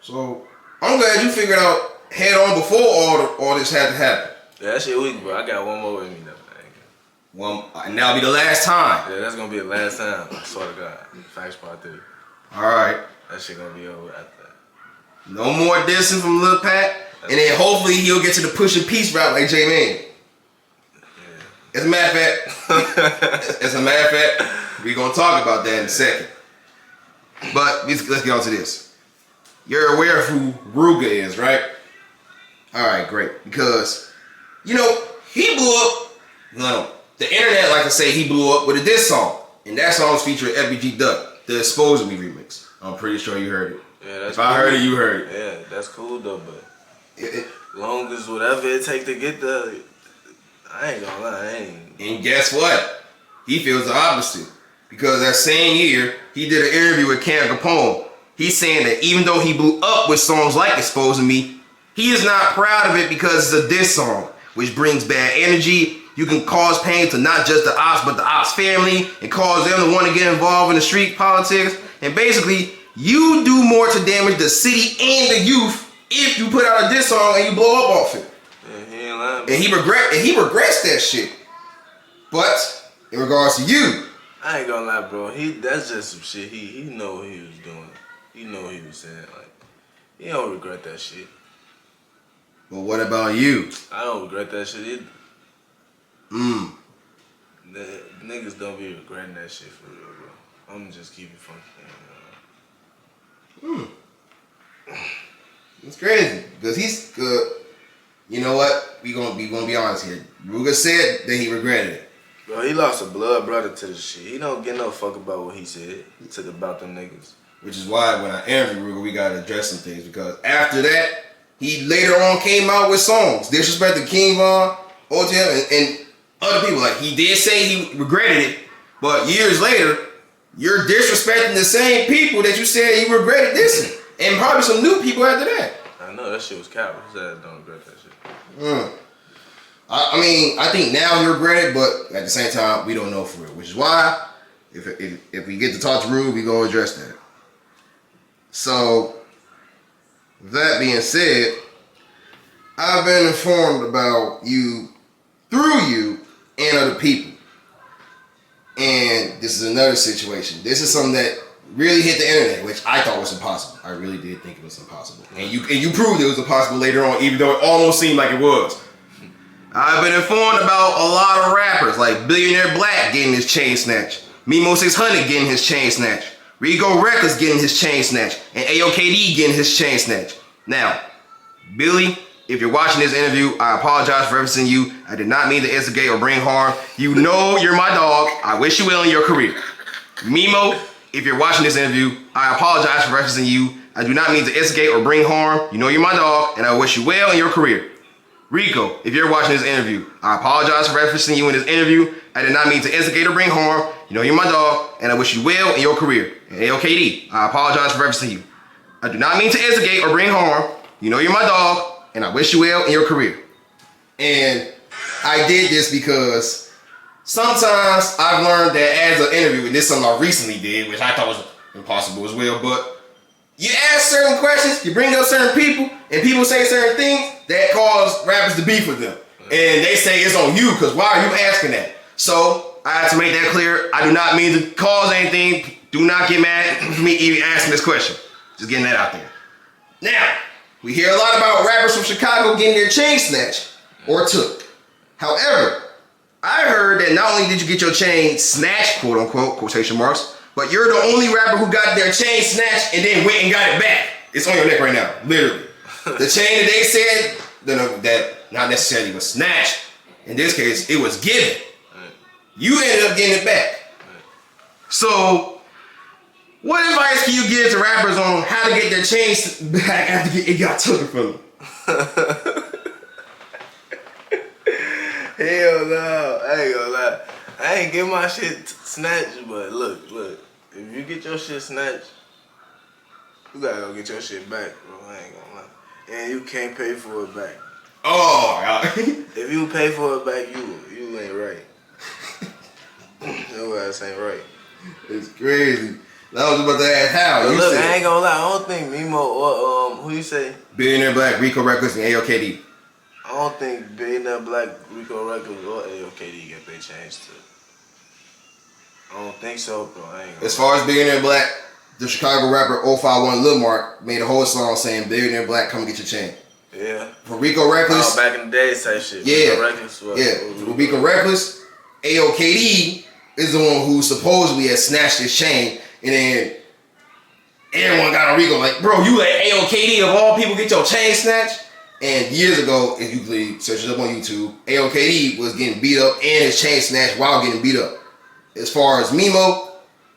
So I'm glad you figured out head on before all this had to happen. Yeah, that shit weak, bro. I got one more with me though. And that'll be the last time. Yeah, that's gonna be the last time. I swear to God. Facts part 3. Alright. That shit gonna be over after that. No more dissing from Lil Pat. And then hopefully he'll get to the push and peace route like J-Man. Yeah. As a matter of fact, we're gonna talk about that in a second. But let's get on to this. You're aware of who Rooga is, right? Alright, great. Because, you know, he blew up, the internet like to say he blew up with a diss song. And that song's featuring FBG Duck, the Expose Me remix. I'm pretty sure you heard it. Yeah, that's if cool. I heard it, you heard it. Yeah, that's cool though, but long as whatever it take to get the, I ain't gonna lie, And guess what? He feels the opposite. Because that same year, he did an interview with Cam Capone. He's saying that even though he blew up with songs like Exposing Me, he is not proud of it because it's a diss song, which brings bad energy. You can cause pain to not just the ops, but the ops family, and cause them to want to get involved in the street politics. And basically, you do more to damage the city and the youth if you put out a diss song and you blow up off it. Yeah, he ain't lying. And he regrets that shit. But in regards to you, I ain't gonna lie, bro. That's just some shit. He know what he was doing. He know what he was saying. Like, he don't regret that shit. But what about you? I don't regret that shit either. The niggas don't be regretting that shit for real, bro. I'm just keep it funky. It's crazy because he's good. You know what? we gonna be honest here. Rooga said that he regretted it. Bro, he lost a blood brother to the shit. He don't give no fuck about what he said. He took about them niggas. Which is why when I interviewed Rooga, we gotta address some things because after that, he later on came out with songs. Disrespect to King Von, Hothead, and other people. Like, he did say he regretted it, but years later, you're disrespecting the same people that you said you regretted dissing. And probably some new people after that. I know, that shit was cap. He said I don't regret that shit. I mean, I think now you regret it, but at the same time, we don't know for real. Which is why, if we get to talk to Rube, we gonna address that. So, that being said, I've been informed about you through you and other people. And this is another situation. This is something that really hit the internet, which I thought was impossible. I really did think it was impossible. And you proved it was impossible later on, even though it almost seemed like it was. I've been informed about a lot of rappers, like Billionaire Black getting his chain snatched, Mimo 600 getting his chain snatched, Rico Records getting his chain snatched, and AOKD getting his chain snatched. Now, Billy, if you're watching this interview, I apologize for referencing you. I did not mean to instigate or bring harm. You know you're my dog. I wish you well in your career. Mimo, if you're watching this interview, I apologize for referencing you. I do not mean to instigate or bring harm. You know you're my dog, and I wish you well in your career. Rico, if you're watching this interview, I apologize for referencing you in this interview. I did not mean to instigate or bring harm. You know you're my dog, and I wish you well in your career. And AOKD, I apologize for referencing you. I do not mean to instigate or bring harm. You know you're my dog, and I wish you well in your career. And I did this because sometimes I've learned that as an interview, and this is something I recently did, which I thought was impossible as well, but you ask certain questions, you bring up certain people, and people say certain things that cause rappers to beef with them. And they say it's on you, because why are you asking that? So, I had to make that clear. I do not mean to cause anything. Do not get mad at me even asking this question. Just getting that out there. Now, we hear a lot about rappers from Chicago getting their chain snatched or took. However, I heard that not only did you get your chain snatched, quote unquote, quotation marks, but you're the only rapper who got their chain snatched and then went and got it back. It's on your neck right now, literally. The chain that they said that not necessarily was snatched, in this case, it was given. You ended up getting it back. So, what advice can you give to rappers on how to get their chains back after it got taken from them? Hell no, I ain't gonna lie. I ain't get my shit snatched, but look, if you get your shit snatched, you gotta go get your shit back, bro. I ain't gonna lie. And you can't pay for it back. Oh, God. If you pay for it back, you ain't right. Your ass ain't right. It's crazy. I was about to ask how. But You look, said, I ain't gonna lie. I don't think Mimo or who you say? Billionaire Black, Rico Records, and AOKD. I don't think Billionaire Black, Rico Records, or AOKD get they changed to. I don't think so, bro. I ain't gonna As far as Billionaire Black, the Chicago rapper 051 Lil Mark made a whole song saying Billionaire Black, come get your chain. Yeah. For Rico Records. Oh, back in the day type shit. Yeah. Rico Records, what? Yeah. For Rico Records, AOKD is the one who supposedly has snatched his chain, and then everyone got on Rico like, bro, you let AOKD of all people get your chain snatched? And years ago, if you could search it up on YouTube, AOKD was getting beat up and his chain snatched while getting beat up. As far as Mimo,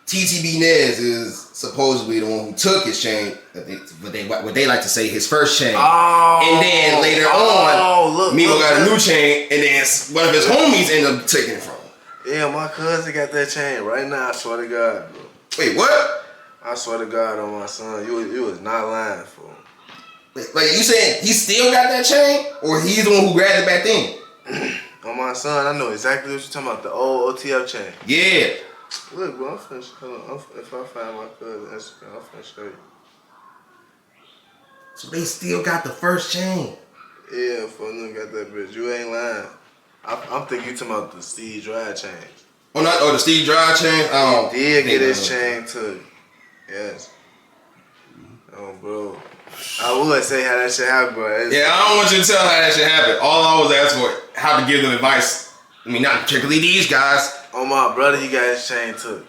TTB Nez is supposedly the one who took his chain, what they like to say, his first chain. Oh, and then later on, look, Mimo got a new chain, and then one of his homies ended up taking it from him. Yeah, my cousin got that chain right now, I swear to God, bro. Wait, what? I swear to God on my son, you was not lying, fool. Like, you saying he still got that chain, or he's the one who grabbed it back then? On my son, I know exactly what you're talking about, the old OTF chain. Yeah. Look, bro, I'm finna, hold on, if I find my cousin Instagram, I'm finna show you. So they still got the first chain. Yeah, for them got that bitch. You ain't lying. I'm thinking you talking about the Steve Dry chain. Oh, the Steve Dry chain? He did get his chain too. Yes. Oh, bro. I would say how that shit happened, but yeah, I don't want you to tell how that shit happened. All I was asked for, how to give them advice. I mean, not particularly these guys. Oh, my brother, he got his chain too.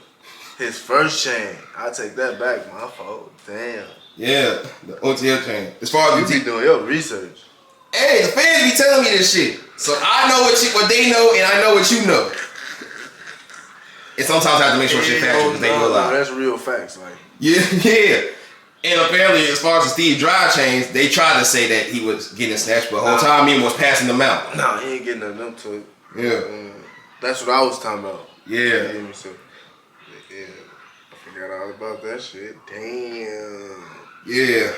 His first chain. I take that back, my fault. Damn. Yeah, the OTL chain. As far as you be doing your research. Hey, the fans be telling me this shit. So I know what they know, and I know what you know. And sometimes I have to make sure shit factual because they will lie. That's real facts, like. Yeah. And apparently, as far as the Steve Drive chains, they tried to say that he was getting snatched, but the whole time he was passing them out. Nah, he ain't getting none of them to it. Yeah. That's what I was talking about. Yeah. So, yeah. I forgot all about that shit. Damn. Yeah.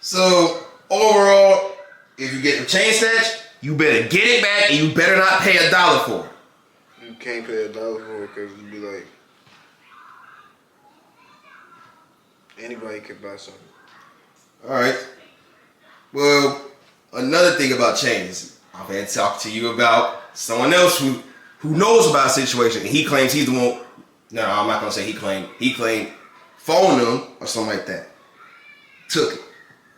So, overall, if you get the chain snatch, you better get it back and you better not pay $1 for it. You can't pay $1 for it because you'd be like, anybody can buy something. Alright. Well, another thing about chains, I've had to talk to you about someone else who knows about a situation and he claims he's the one. No, I'm not gonna say he claimed. He claimed phoned them or something like that. Took it.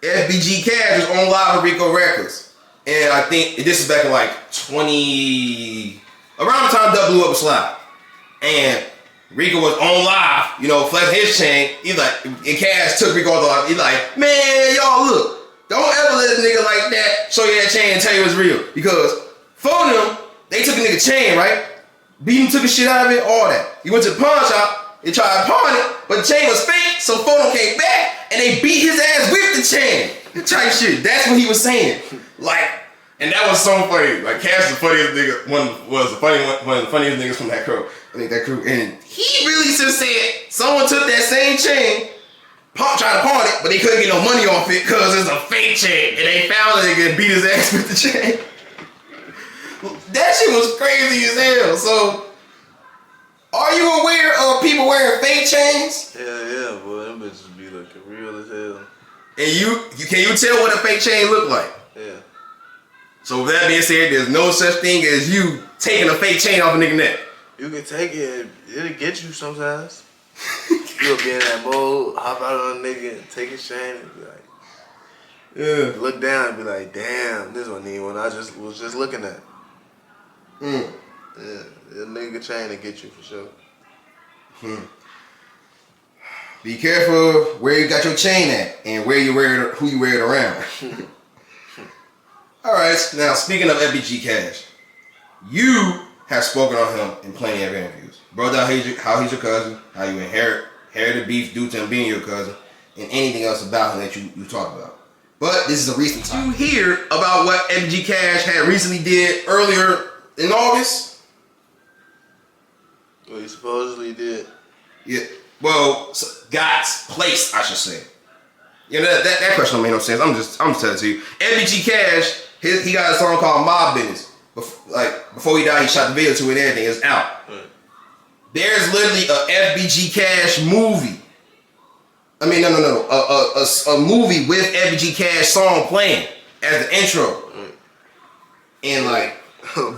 FBG Cash was on live with Rico Records. And I think this is back in like around the time Duck blew up a slide. And Rico was on live, you know, flexing his chain. He's like, and Cash took Rico off the live. He's like, man, y'all look, don't ever let a nigga like that show you that chain and tell you it's real. Because phone them, they took a nigga chain, right? Beat him, took the shit out of it, all that. He went to the pawn shop, they tried to pawn it, but the chain was fake, so photo came back, and they beat his ass with the chain. Type shit. That's what he was saying. Like, and that was so funny. Like, Cash the funniest nigga, one of the funniest niggas from that crew. I think that crew. And he really just said someone took that same chain, tried to pawn it, but they couldn't get no money off it because it's a fake chain. And they found that they could beat his ass with the chain. That shit was crazy as hell. So, are you aware of people wearing fake chains? Yeah, boy, them bitches be looking real as hell. And can you tell what a fake chain look like? Yeah. So with that being said, there's no such thing as you taking a fake chain off a nigga neck. You can take it, it'll get you sometimes. You'll be in that mode, hop out on a nigga and take his chain and be like, yeah. Look down and be like, damn, this one need one I was just looking at. Yeah, the nigga chain to get you for sure. Be careful where you got your chain at and where you wear it, who you wear it around. All right, now speaking of FBG Cash, you have spoken on him in plenty of interviews. Brought down how he's your cousin, how you inherited beef due to him being your cousin, and anything else about him that you talk about. But this is a recent time. You hear about what FBG Cash had recently did earlier in August? What he supposedly did. Yeah. Well, God's place, I should say. You know, that question don't make no sense. I'm just telling it to you. FBG Cash, he got a song called Mob Business. Before he died, he shot the video to it and everything. It's out. Right. There's literally a FBG Cash movie. I mean, no. A movie with FBG Cash song playing as the intro. Right. And like,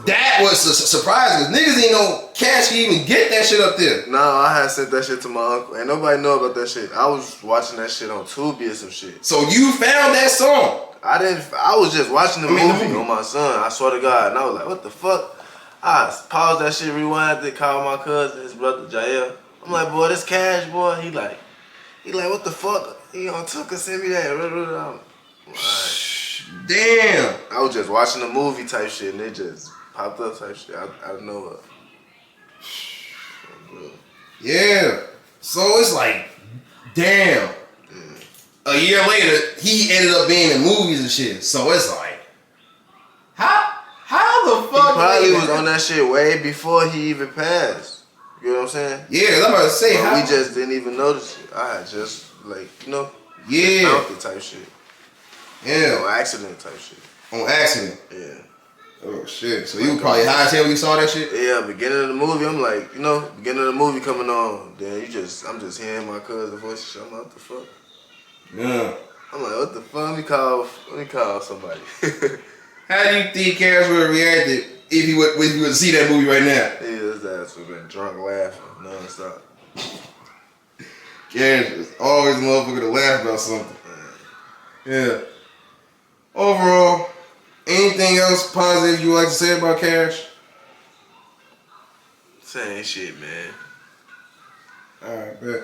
that was a surprise because niggas didn't know Cash could even get that shit up there. Nah, I had sent that shit to my uncle. Ain't nobody know about that shit. I was watching that shit on Tubi or some shit. So you found that song? I was just watching the movie on my son. I swear to God. And I was like, what the fuck? I paused that shit, rewind it, called my cousin, his brother Jael. I'm like, boy, this Cash, boy. He like, what the fuck? He on Tucker send me that. I'm like, damn. I was just watching the movie type shit and it just popped up type shit. I don't know what. Yeah. So it's like, damn. A year later, he ended up being in movies and shit. So it's like, how the fuck? He probably was on that shit way before he even passed. You know what I'm saying? Yeah, I'm about to say, but we just didn't even notice it. I had just yeah, found it type shit. Yeah, on accident type shit. On accident. Yeah. Oh shit. So you were probably high as hell when you saw that shit? Yeah, beginning of the movie, I'm like, beginning of the movie coming on, then I'm just hearing my cousin's voice. I'm like, what the fuck? Yeah. I'm like, what the fuck? Let me call somebody. How do you think Cash would have reacted if he would to see that movie right now? Yeah, his ass would have been drunk laughing nonstop. Cash is always a motherfucker to laugh about something. Yeah. Overall, anything else positive you like to say about Cash? Same shit, man. Alright, bet.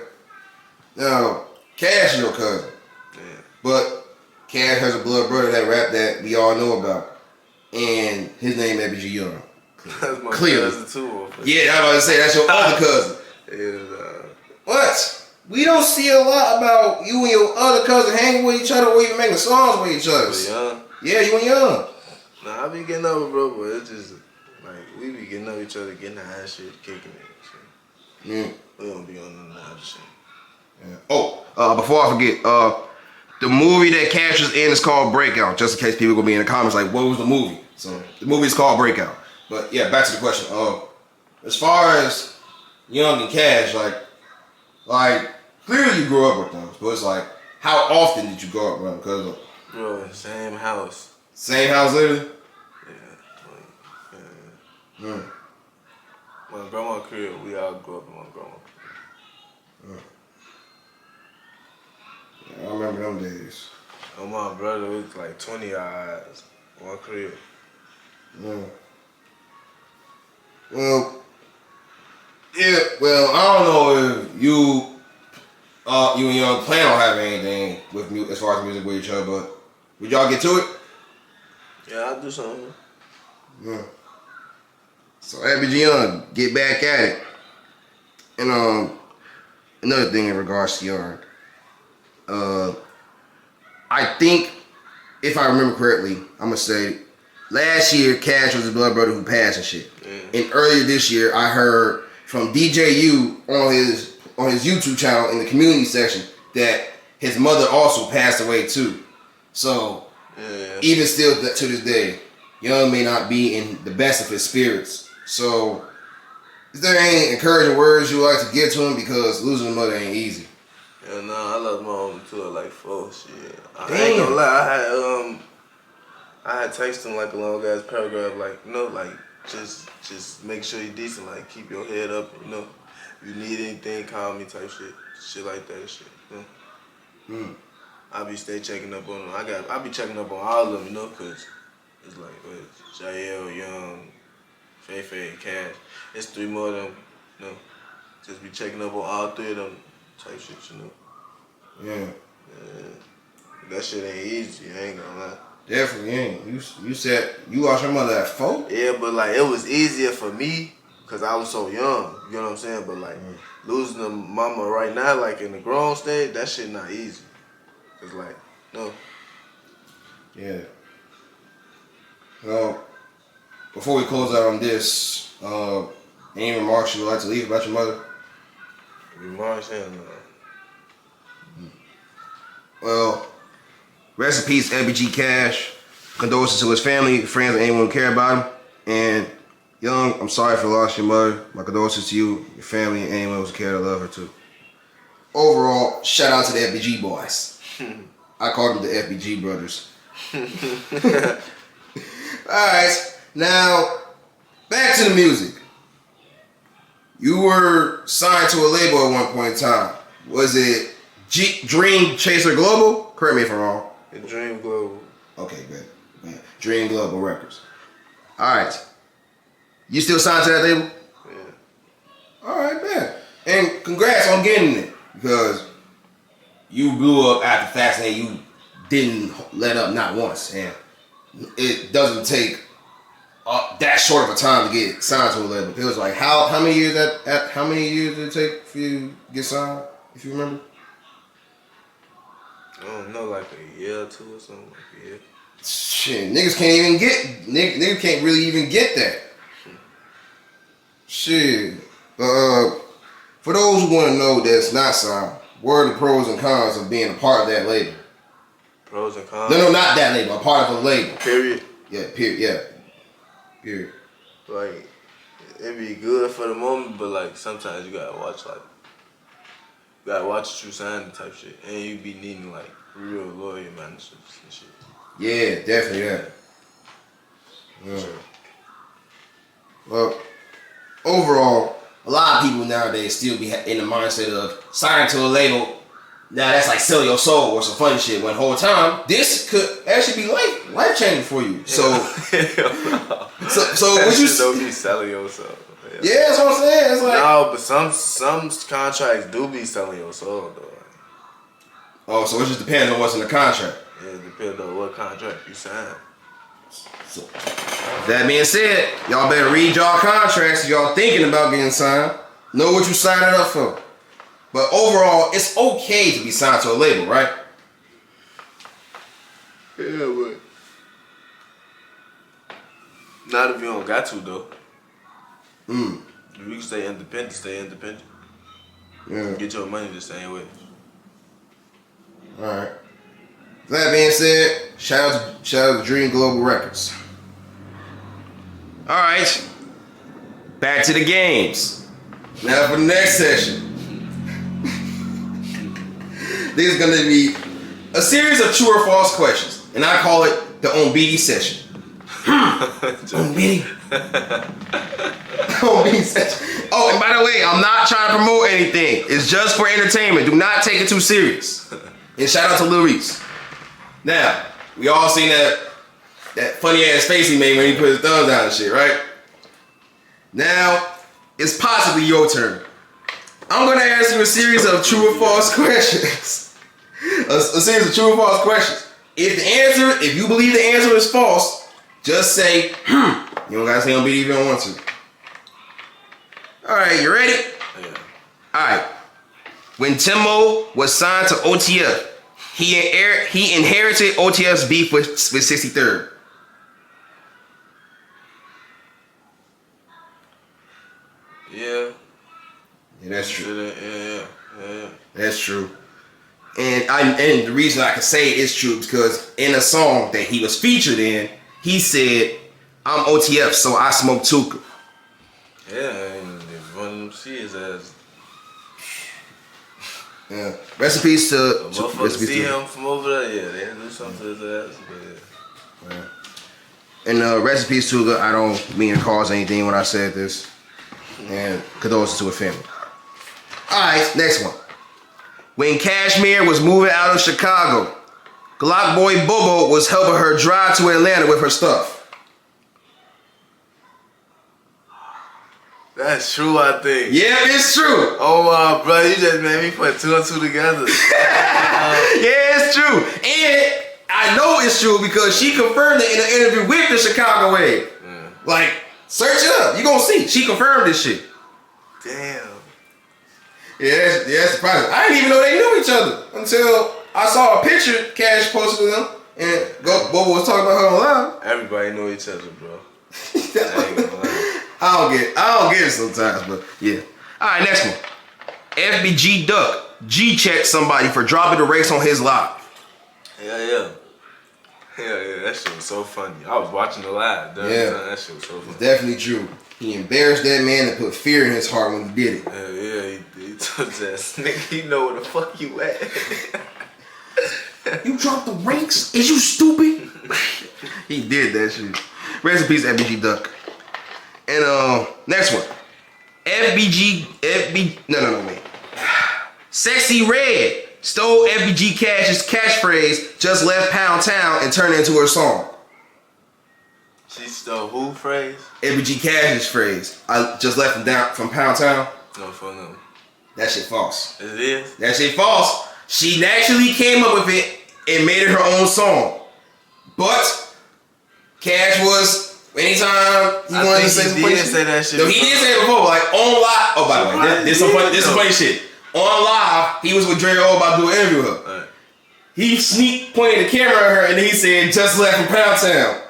Now, Cash is your cousin. Yeah. But Cash has a blood brother that rap that we all know about, and his name FBG Young. That's my Clearly. cousin too. Yeah, I was about to say that's your other cousin. Yeah, What? We don't see a lot about you and your other cousin hanging with each other or even making songs with each other. Young. Yeah, you and Young. Nah, I be getting up with bro, but it's just like we be getting up each other, getting high shit, kicking it. Shit. Mm. We don't be on none of that shit. Yeah. Oh, before I forget, the movie that Cash is in is called Breakout. Just in case people gonna be in the comments like, what was the movie? So the movie is called Breakout. But yeah, back to the question. As far as Young and Cash, like clearly you grew up with them, but it's like, how often did you grow up with them? Because Bro, same house. same house, literally. Yeah. Mm. My grandma crib, we all grew up in my grandma crib. Yeah, I remember them days. And my brother was like 20 eyes, one crib. Yeah. Well, yeah. Well, I don't know if you and Young plan on having anything with as far as music with each other, but would y'all get to it? Yeah, I'll do something. Yeah. So FBG Young, get back at it. And another thing in regards to Young, I think if I remember correctly, I'm gonna say last year Cash was his blood brother who passed and shit. Yeah. And earlier this year I heard from DJU on his YouTube channel in the community section that his mother also passed away too. So Yeah. even still to this day, Young may not be in the best of his spirits. So is there any encouraging words you would like to give to him, because losing a mother ain't easy? Yeah, no, I lost my mom too at like 4. Shit. I Damn. ain't gonna lie, I had texted him like a long ass paragraph, like, you know, like just make sure you're decent, like keep your head up, you know. If you need anything, call me type shit like that shit. You know? I be stay checking up on them. I be checking up on all of them, you know, cause it's like Jael, Young, Faye, Cash. It's 3 more of them, you know. Just be checking up on all 3 of them type shit, you know. Yeah. That shit ain't easy, I ain't gonna lie. Definitely ain't. You said you lost your mother at 4? Yeah, but like it was easier for me because I was so young, you know what I'm saying? But like losing a mama right now, like in the grown stage, that shit not easy. Cause like, no. Yeah. Well, before we close out on this, any remarks you would like to leave about your mother? Remarks, hell no. Well, rest in peace, FBG Cash. Condolences to his family, friends, and anyone who care about him. And Young, I'm sorry for the loss of your mother. My condolences to you, your family, and anyone who cared to love her too. Overall, shout out to the FBG boys. I call them the FBG brothers. Alright, now back to the music. You were signed to a label at one point in time. Was it Dream Chaser Global? Correct me if I'm wrong. The Dream Global. Okay, good. Dream Global Records. Alright. You still signed to that label? Yeah. Alright, man. And congrats on getting it. Because you blew up after Fascinating. You didn't let up not once. And it doesn't take that short of a time to get signed to a label. It was like how many years how many years did it take for you to get signed, if you remember? I don't know, like a year or 2 or something. Like a year. Shit, niggas can't really even get that. Shit. For those who want to know that's not signed, what are the pros and cons of being a part of that label? Pros and cons? No, not that label. A part of a label. Period. Yeah, period. Yeah. Period. Like, it be good for the moment, but like sometimes you gotta watch what you signing type shit. And you be needing like real lawyer managers and shit. Yeah, definitely that. Yeah. Sure. Well, overall, a lot of people nowadays still be in the mindset of signing to a label. Now that's like sell your soul or some funny shit. When the whole time this could actually be life changing for you. So, so that what you shit don't be selling yourself. Yeah, that's what I'm saying. It's like no, but some contracts do be selling your soul though. oh, so it just depends on what's in the contract. Yeah, it depends on what contract you sign. So, that being said, y'all better read y'all contracts if y'all thinking about getting signed. Know what you signing up for. But overall, it's okay to be signed to a label, right? Yeah, but not if you don't got to though. If you can stay independent, stay independent. Yeah. Get your money the same way. Alright. That being said, shout out to Dream Global Records. Alright. Back to the games. Now for the next session. This is gonna be a series of true or false questions. And I call it the On BD session. On BD. On BD session. Oh, and by the way, I'm not trying to promote anything. It's just for entertainment. Do not take it too serious. And shout out to Lil Reese. Now, we all seen that funny ass face he made when he put his thumbs down and shit, right? Now, it's possibly your turn. I'm gonna ask you a series of true or false questions. A series of true or false questions. If you believe the answer is false, just say, You don't gotta say on BD if you don't want to. Alright, you ready? Yeah. Alright. When Timbo was signed to OTF, he inherited OTF's beef with 63rd. Yeah. Yeah, that's true. Yeah. That's true. And the reason I can say it is true because in a song that he was featured in, he said, I'm OTF, so I smoke Tuka. Yeah, and if one of them see his ass. Yeah. Recipes to Motherfuckers see him from over there, yeah, they do something to his ass, but yeah. And recipes to I don't mean to cause anything when I said this. And condolences to her family. Alright, next one. When Cashmere was moving out of Chicago, Glock Boy Bobo was helping her drive to Atlanta with her stuff. that's true, I think. Yeah, it's true. Oh my brother, you just made me put two and two together. Yeah, it's true. And I know it's true because she confirmed it in an interview with the Chicago Wave. Yeah. Like, search it up. You gonna see. She confirmed this shit. Damn. Yeah, that's surprising. I didn't even know they knew each other until I saw a picture Cash posted of them and Bobo was talking about her online. Everybody know each other, bro. That's I ain't gonna lie. I don't get it sometimes, but yeah. Alright, next one. FBG Duck G-checked somebody for dropping the race on his live. Yeah, that shit was so funny. I was watching the live. Yeah. That shit was so funny. It's definitely true. He embarrassed that man and put fear in his heart when he did it. He told his ass, nigga, you know where the fuck you at. You dropped the ranks? Is you stupid? He did that shit. Rest in peace, FBG Duck. And next one. Wait. Sexy Red stole FBG Cash's catchphrase, just left Pound Town, and turned it into her song. She stole who phrase? FBG Cash's phrase. I just left from Pound Town. No, for no. That shit false. It is? That shit false. She naturally came up with it and made it her own song. But Cash was anytime he wanted to say some funny shit. Say that shit. No, he did say it before, like on live. Oh, by the way, this some funny shit. On live, he was with Dre about to do an interview with her. Right. He sneak pointed the camera at her and he said, "Just left from Pound Town."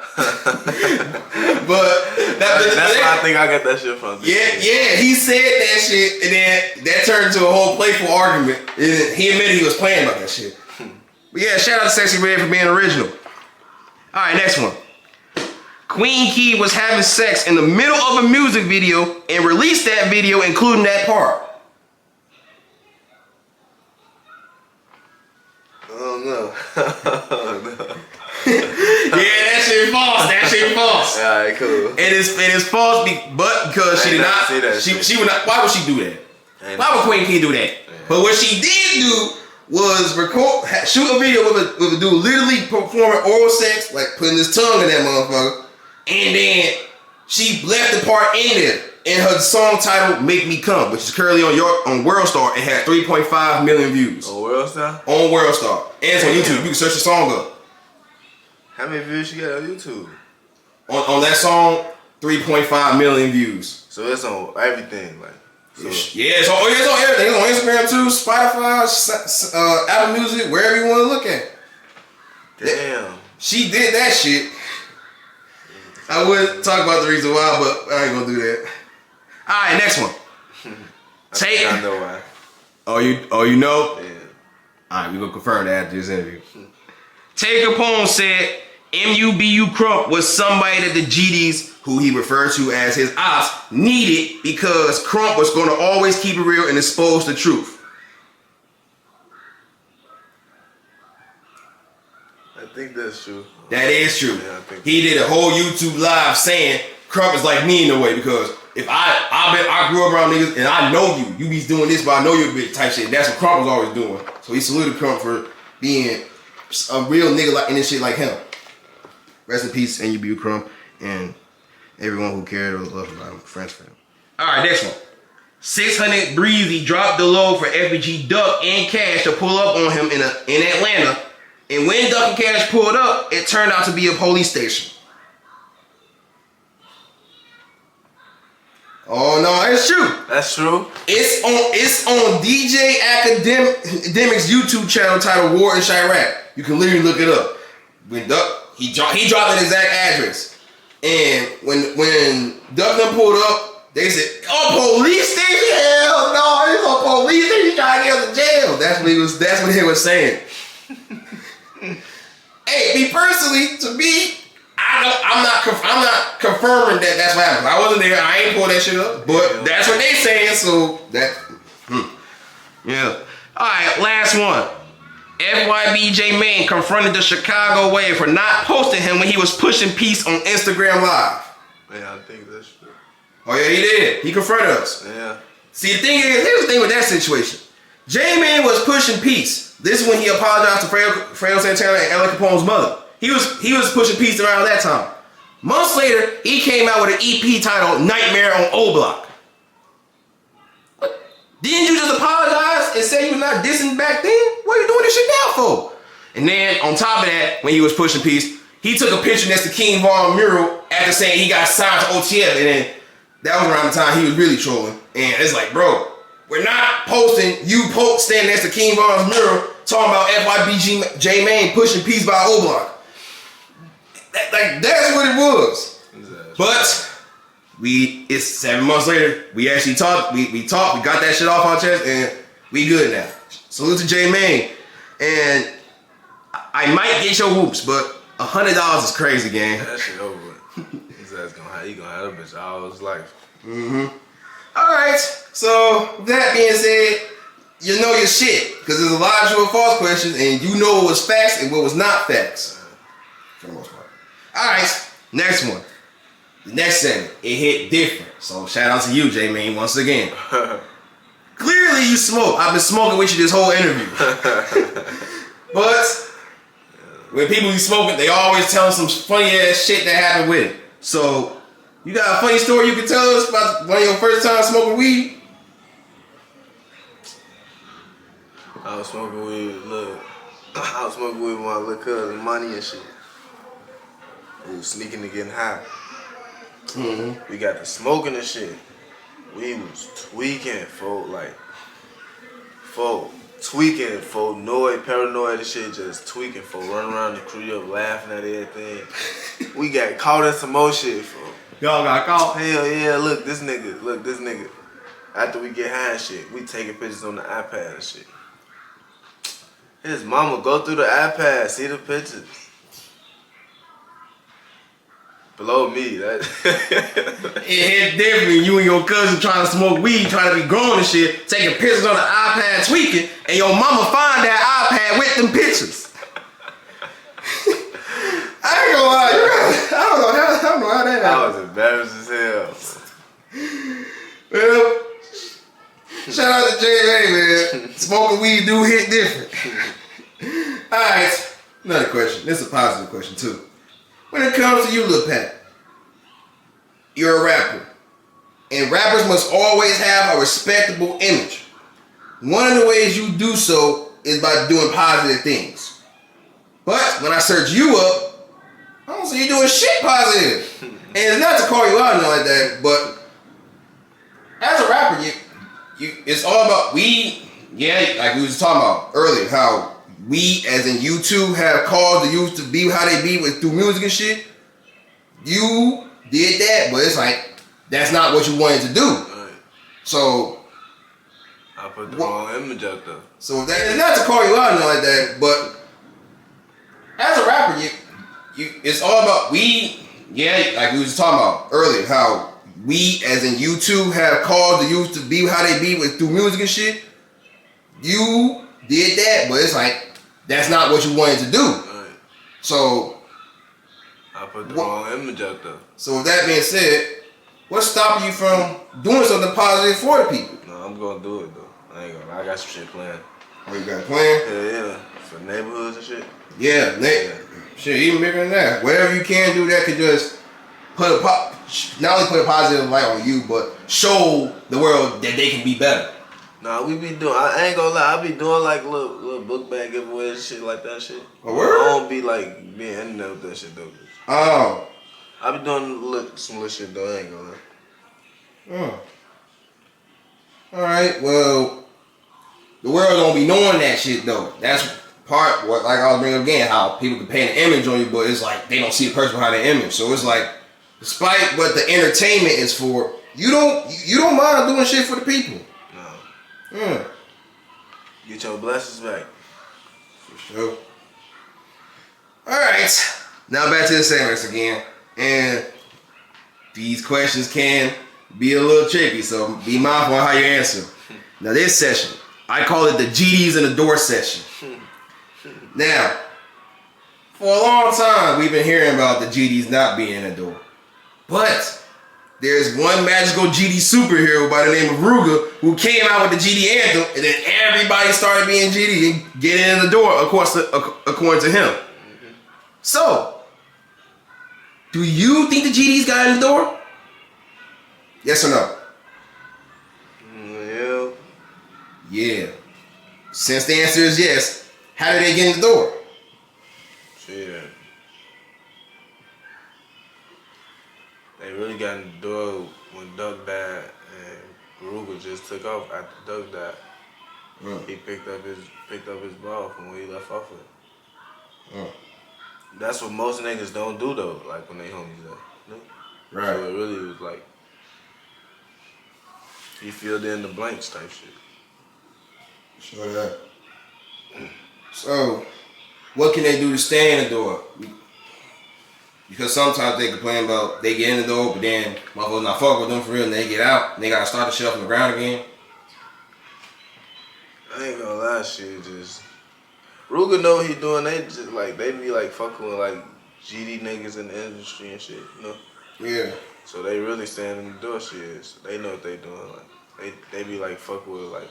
But that's why I think I got that shit from. Yeah, he said that shit, and then that turned into a whole playful argument. And he admitted he was playing about that shit. But yeah, shout out to Sexy Red for being original. All right, next one. Queen Key was having sex in the middle of a music video and released that video including that part. Oh no. Yeah, that shit false. That shit false. Alright, cool. And it's false, but because she did not. See that She would not. Why would she do that? Why would Queen Key do that? Yeah. But what she did do was shoot a video with a dude literally performing oral sex, like putting his tongue in that motherfucker, and then she left the part in there. And her song title "Make Me Come," which is currently on WorldStar, it had 3.5 million views. On WorldStar? On WorldStar. And it's on YouTube. You can search the song up. How many views you got on YouTube? On that song, 3.5 million views. So it's on everything, like. So. Yeah, it's on everything. It's on Instagram too, Spotify, Apple Music, wherever you want to look at. Damn. She did that shit. I would talk about the reason why, but I ain't gonna do that. All right, next one. I know why. Oh, you know? Yeah. All right, we gonna confirm that after this interview. Tay Capone said MUBU Crump was somebody that the GDs, who he referred to as his ops, needed because Crump was gonna always keep it real and expose the truth. I think that's true. That is true. Yeah, I think He did a whole YouTube live saying Crump is like me in a way because if I grew up around niggas and I know you be doing this, but I know you're a bitch type shit. That's what Crump was always doing. So he saluted Crump for being a real nigga like in this shit like him. Rest in peace, NUBU Crump, and everyone who cared or loved about him, friends for him. All right, next one. 600 Breezy dropped the load for FBG Duck and Cash to pull up on him in Atlanta. And when Duck and Cash pulled up, it turned out to be a police station. Oh no, it's true. that's true. It's on DJ Academic's YouTube channel titled War in Chirac. You can literally look it up. When Duck he dropped an exact address, and when Duck them pulled up, they said, "Oh, police station? Hell no, it's a police station trying to get us to jail." That's what he was saying. Hey, me personally, to me, I'm not confirming that that's what happened. I wasn't there. I ain't pulled that shit up, but that's what they saying. So that, yeah. All right, last one. FYBJ Main confronted the Chicago Wave for not posting him when he was pushing peace on Instagram Live. Yeah, I think that's true. Oh yeah, he did. He confronted us. Yeah. See, the thing is, here's the thing with that situation. J-Man was pushing peace. This is when he apologized to Fredo Santana and Ella Capone's mother. He was pushing peace around that time. Months later, he came out with an EP titled Nightmare on O Block. Didn't you just apologize and say you were not dissing back then? What are you doing this shit now for? And then, on top of that, when he was pushing peace, he took a picture next to King Von mural after saying he got signed to OTF. And then, that was around the time he was really trolling. And it's like, bro, we're not posting you standing next to King Von's mural talking about FYBG J-Main pushing peace by O Block. That's what it was. Exactly. But it's 7 months later. We actually talked. We talked. We got that shit off our chest, and we good now. Salute to J-Main. And I might get your whoops, but $100 is crazy, gang. That shit over with. His ass gonna have that bitch all his life. All right. So that being said, you know your shit because there's a lot of true or false questions, and you know what was facts and what was not facts for the most part. All right, next one. The next segment, it hit different. So shout out to you, J-Man, once again. Clearly you smoke. I've been smoking with you this whole interview. But when people be smoking, they always tell some funny ass shit that happened with it. So you got a funny story you can tell us about one of your first time smoking weed? I was smoking weed with my little cousin, Money and shit. We was sneaking and getting high. We got to smoking and shit. We was tweaking, tweaking, noise, paranoid and shit, just tweaking, running around the crib, laughing at everything. We got caught in some more shit, Y'all got caught? Hell yeah, look, this nigga. After we get high and shit, we taking pictures on the iPad and shit. His mama go through the iPad, see the pictures. Below me, that it hit different. You and your cousin trying to smoke weed, trying to be grown and shit, taking pictures on the iPad, tweaking, and your mama find that iPad with them pictures. I ain't gonna lie, I don't know how that happened. I was embarrassed as hell. Well, shout out to J.A., man. Smoking weed do hit different. Alright, another question. This is a positive question too. When it comes to you, Lil Pat, you're a rapper. And rappers must always have a respectable image. One of the ways you do so is by doing positive things. But when I search you up, I don't see you doing shit positive. And it's not to call you out or nothing like that, but as a rapper, it's all about like we was talking about earlier, how we, as in you two, have caused the youth to be how they be through music and shit. You did that, but it's like that's not what you wanted to do. Right. So I put the wrong image out there. So it's not to call you out or nothing like that, but as a rapper, it's all about like we was talking about earlier, how we, as in you two, have caused the youth to be how they be through music and shit. You did that, but it's like that's not what you wanted to do. Right. So I put the wrong image out there. So with that being said, what's stopping you from doing something positive for the people? No, I'm gonna do it though. I ain't gonna. I got some shit planned. Oh, you got a plan? Yeah. For neighborhoods and shit. Yeah, shit, even bigger than that. Whatever you can do that could just not only put a positive light on you, but show the world that they can be better. Nah, we be doing. I ain't gonna lie. I be doing like little book bag giveaways and shit like that shit. A word? I don't be like being in there with that shit though. Oh. I be doing some little shit though. I ain't gonna lie. Oh. All right. Well, the world don't be knowing that shit though. That's part what, like I was bringing up again, how people can paint an image on you, but it's like they don't see the person behind the image. So it's like, despite what the entertainment is for, you don't mind doing shit for the people. No. Get your blessings back. For sure. All right. Now back to the segments again, and these questions can be a little tricky, so be mindful on how you answer. Now this session, I call it the GDs in the door session. Now, for a long time, we've been hearing about the GDs not being in the door. But there's one magical GD superhero by the name of Rooga who came out with the GD anthem, and then everybody started being GD and getting in the door, according to him. So, do you think the GDs got in the door? Yes or no? Yeah. Yeah. Since the answer is yes, how did they get in the door? Shit. They really got in the door when Durk died and Rooga just took off after Durk died. He picked up his ball from where he left off with. That's what most niggas don't do though, like when they homies die. You know? Right. So it really was like he filled in the blanks type shit. Sure that. So, what can they do to stay in the door? Because sometimes they complain about they get in the door, but then motherfuckers not fuck with them for real, and they get out, and they gotta start the shit from the ground again. I ain't gonna lie, shit just Rooga know what he doing. They just like they be like fucking with like GD niggas in the industry and shit, you know. Yeah. So they really stand in the door shit. So they know what they doing. Like they be like fucking with like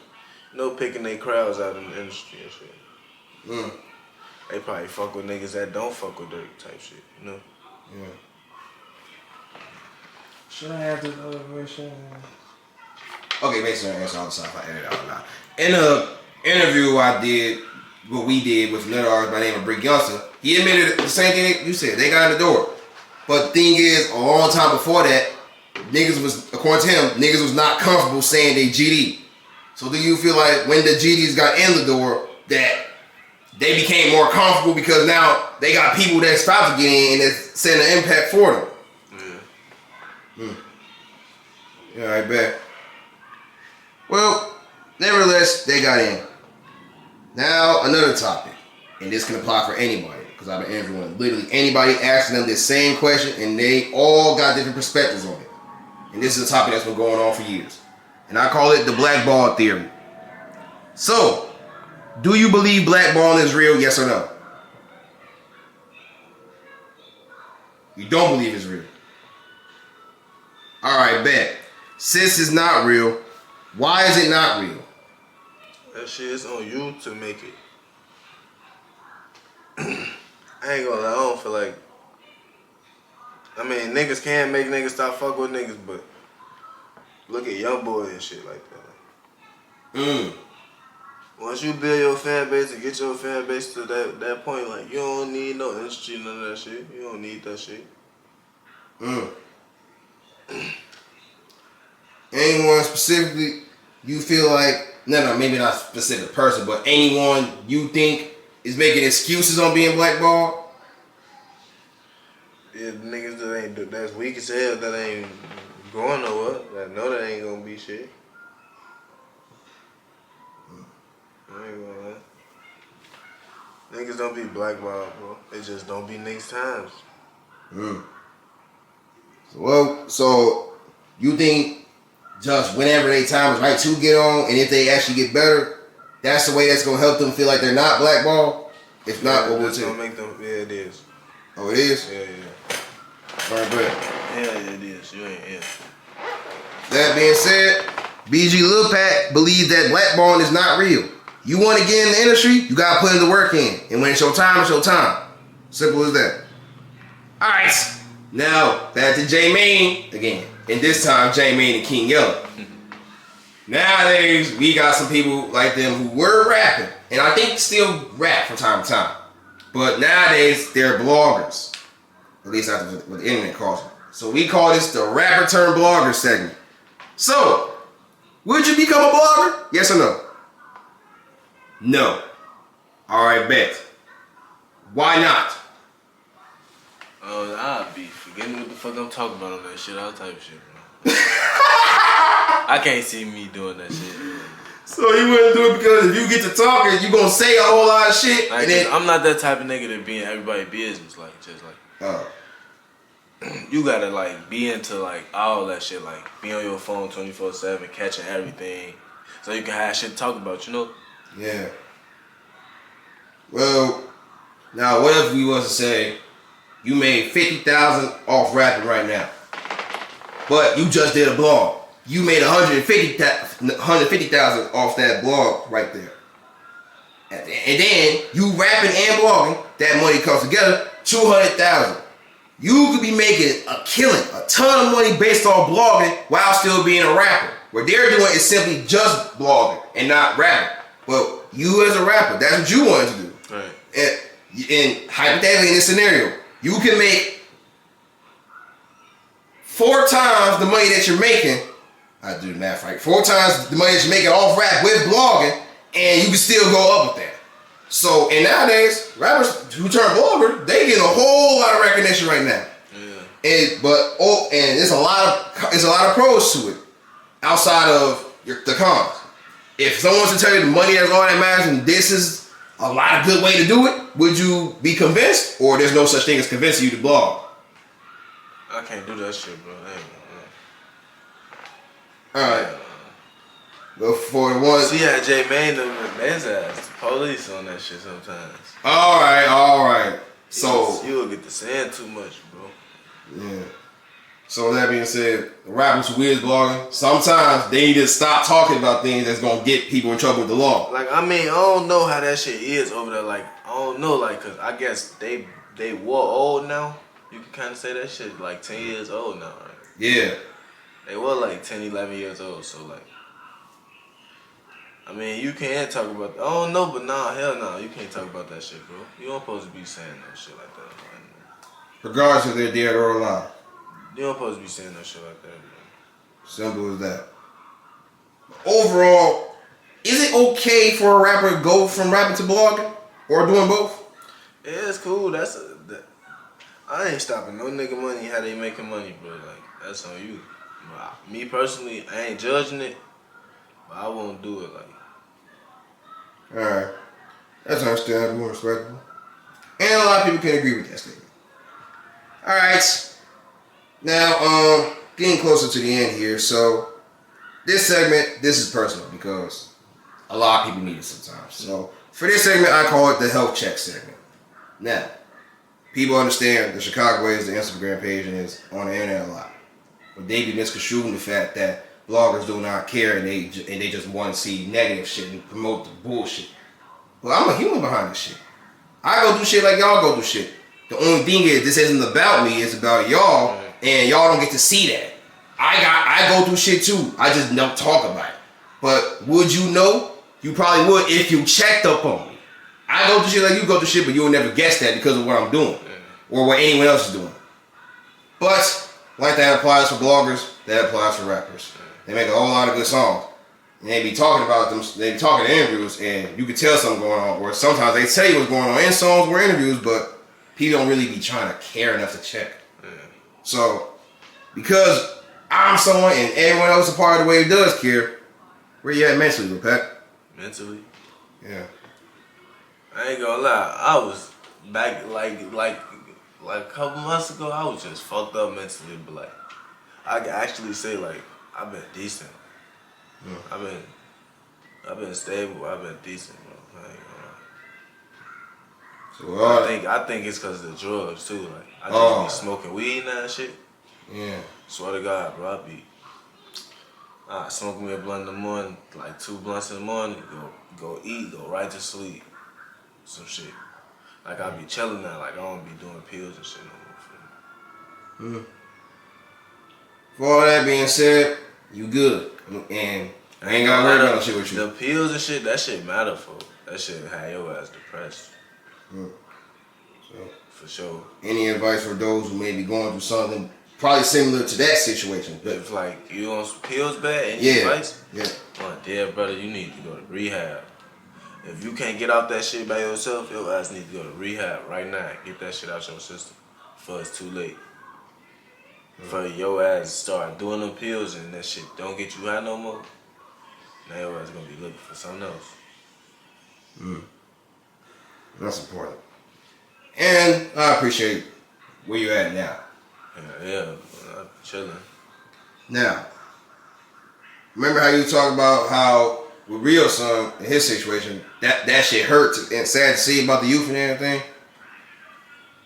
picking their crowds out in the industry and shit. They probably fuck with niggas that don't fuck with Durk type shit, you know. Yeah. Should I have this other version? Okay, basically I answer all the stuff I edited out or not. In a interview we did with another artist by the name of Brick Youngster, he admitted the same thing you said. They got in the door. But the thing is, a long time before that, according to him, niggas was not comfortable saying they GD. So do you feel like when the GDs got in the door that they became more comfortable because now they got people that stopped to get in and that's setting an impact for them? Yeah, I bet. Well, nevertheless, they got in. Now, another topic. And this can apply for anybody, because I've been interviewing literally anybody, asking them this same question, and they all got different perspectives on it. And this is a topic that's been going on for years. And I call it the blackball theory. So, do you believe blackballing is real, yes or no? You don't believe it's real. Alright, bet. Since it's not real, why is it not real? That shit is on you to make it. I ain't gonna lie, I don't feel like. I mean, niggas can make niggas stop fucking with niggas, but look at YoungBoy and shit like that. Once you build your fan base and get your fan base to that point, like, you don't need no industry, none of that shit. You don't need that shit. Anyone specifically you feel like, no, maybe not a specific person, but anyone you think is making excuses on being blackballed? Yeah, the niggas that's weak as hell, that ain't going nowhere. I know that ain't gonna be shit. I ain't gonna lie. Niggas don't be blackballed, bro. It just don't be next times. So you think just whenever their time is right to get on, and if they actually get better, that's the way that's gonna help them feel like they're not blackballed? If not, what that's would gonna make them? Yeah, it is. Oh, it is? Yeah. All right, good. Yeah, it is. You ain't in. That being said, BG Liat believes that blackballing is not real. You want to get in the industry, you gotta put in the work in. And when it's your time, it's your time. Simple as that. Alright. Now, back to J-Mane again. And this time, J-Mane and King Yellow. Nowadays, we got some people like them who were rapping. And I think still rap from time to time. But nowadays, they're bloggers. At least that's what the internet calls them. So we call this the rapper turned blogger segment. So, would you become a blogger? Yes or no? No. Alright, bet. Why not? I'll be forgetting what the fuck I'm talking about on that shit, all type of shit, bro. I can't see me doing that shit, bro. So you wouldn't do it because if you get to talking, you gonna say a whole lot of shit. Like, and then, I'm not that type of nigga that be in everybody's business, like, just like. You gotta like be into like all that shit, like be on your phone 24/7, catching everything, so you can have shit to talk about, you know? Yeah. Well, now what if we was to say you made 50,000 off rapping right now, but you just did a blog. You made 150,000 off that blog right there, and then you rapping and blogging. That money comes together, 200,000. You could be making a killing, a ton of money based on blogging while still being a rapper. What they're doing is simply just blogging and not rapping. But you as a rapper, that's what you wanted to do. Right. And hypothetically in this scenario, you can make 4 times the money that you're making. I do the math right. 4 times the money that you're making off rap with blogging, and you can still go up with that. So, and nowadays, rappers who turn blogger, they get a whole lot of recognition right now. Yeah. And there's a lot of pros to it, outside of the cons. If someone wants to tell you the money is all that matters and this is a lot of good way to do it, would you be convinced? Or there's no such thing as convincing you to blog? I can't do that shit, bro. Alright. But for the ones... See how J-Mane man's ass police on that shit sometimes. Alright. So... You'll get to saying too much, bro. Yeah. So that being said, the rappers who is blogging, sometimes they need to stop talking about things that's gonna get people in trouble with the law. Like, I mean, I don't know how that shit is over there. Like, I don't know, like, cause I guess they were old now. You can kind of say that shit, like 10 years old now, right? Yeah. They were like 10, 11 years old, so like, I mean, you can't talk about, I don't know, but nah, hell no, you can't talk about that shit, bro. You don't supposed to be saying no shit like that. Regardless if they're dead or alive. You don't supposed to be saying no shit like that, bro. Simple as that. Overall, is it okay for a rapper to go from rapping to blogging? Or doing both? Yeah, it's cool. I ain't stopping no nigga money how they making money, bro. Like, that's on you. Me personally, I ain't judging it, but I won't do it, like. Alright. That's understandable, respectable. And a lot of people can agree with that statement. Alright. Now, getting closer to the end here, so this segment, this is personal because a lot of people need it sometimes. So for this segment, I call it the health check segment. Now, people understand the Chicago Ways, the Instagram page, and is on the internet a lot. But they be misconstruing the fact that bloggers do not care and they just want to see negative shit and promote the bullshit. But I'm a human behind this shit. I go do shit like y'all go do shit. The only thing is, this isn't about me, it's about y'all, and y'all don't get to see that. I go through shit too. I just don't talk about it. But would you know? you probably would if you checked up on me. I go through shit like you go through shit, but you'll never guess that because of what I'm doing or what anyone else is doing. But like that applies for bloggers, that applies for rappers. They make a whole lot of good songs. And they be talking about them, they be talking in interviews, and you can tell something going on. Or sometimes they tell you what's going on in songs or interviews, but people don't really be trying to care enough to check. So, because I'm someone and everyone else is a part of the way it does care, where you at mentally, Pat? Mentally? Yeah. I ain't gonna lie, I was back like a couple months ago, I was just fucked up mentally, but like, I can actually say like, I've been decent. I've been stable, I've been decent, bro. I ain't gonna lie. So, I think it's cause of the drugs too, like, I just be smoking weed now and shit. Yeah. Swear to God, bro, I smoke me a blunt in the morning, like 2 blunts in the morning, go eat, go right to sleep. Some shit. Like I be chilling now, like I don't be doing pills and shit no more. For all that being said, you good. And I ain't gotta worry about shit with you. The pills and shit, that shit matter for. That shit have your ass depressed. So, for sure. Any advice for those who may be going through something probably similar to that situation? But if like you on some pills bad, any advice? Yeah. Oh, dear brother, you need to go to rehab. If you can't get out that shit by yourself, your ass need to go to rehab right now. Get that shit out your system before it's too late. For your ass to start doing them pills and that shit don't get you high no more, now your ass gonna be looking for something else. That's important. And I appreciate where you're at now. Yeah, I'm chilling. Now, remember how you talk about how with Rio's son, in his situation, that shit hurts and sad to see about the youth and everything?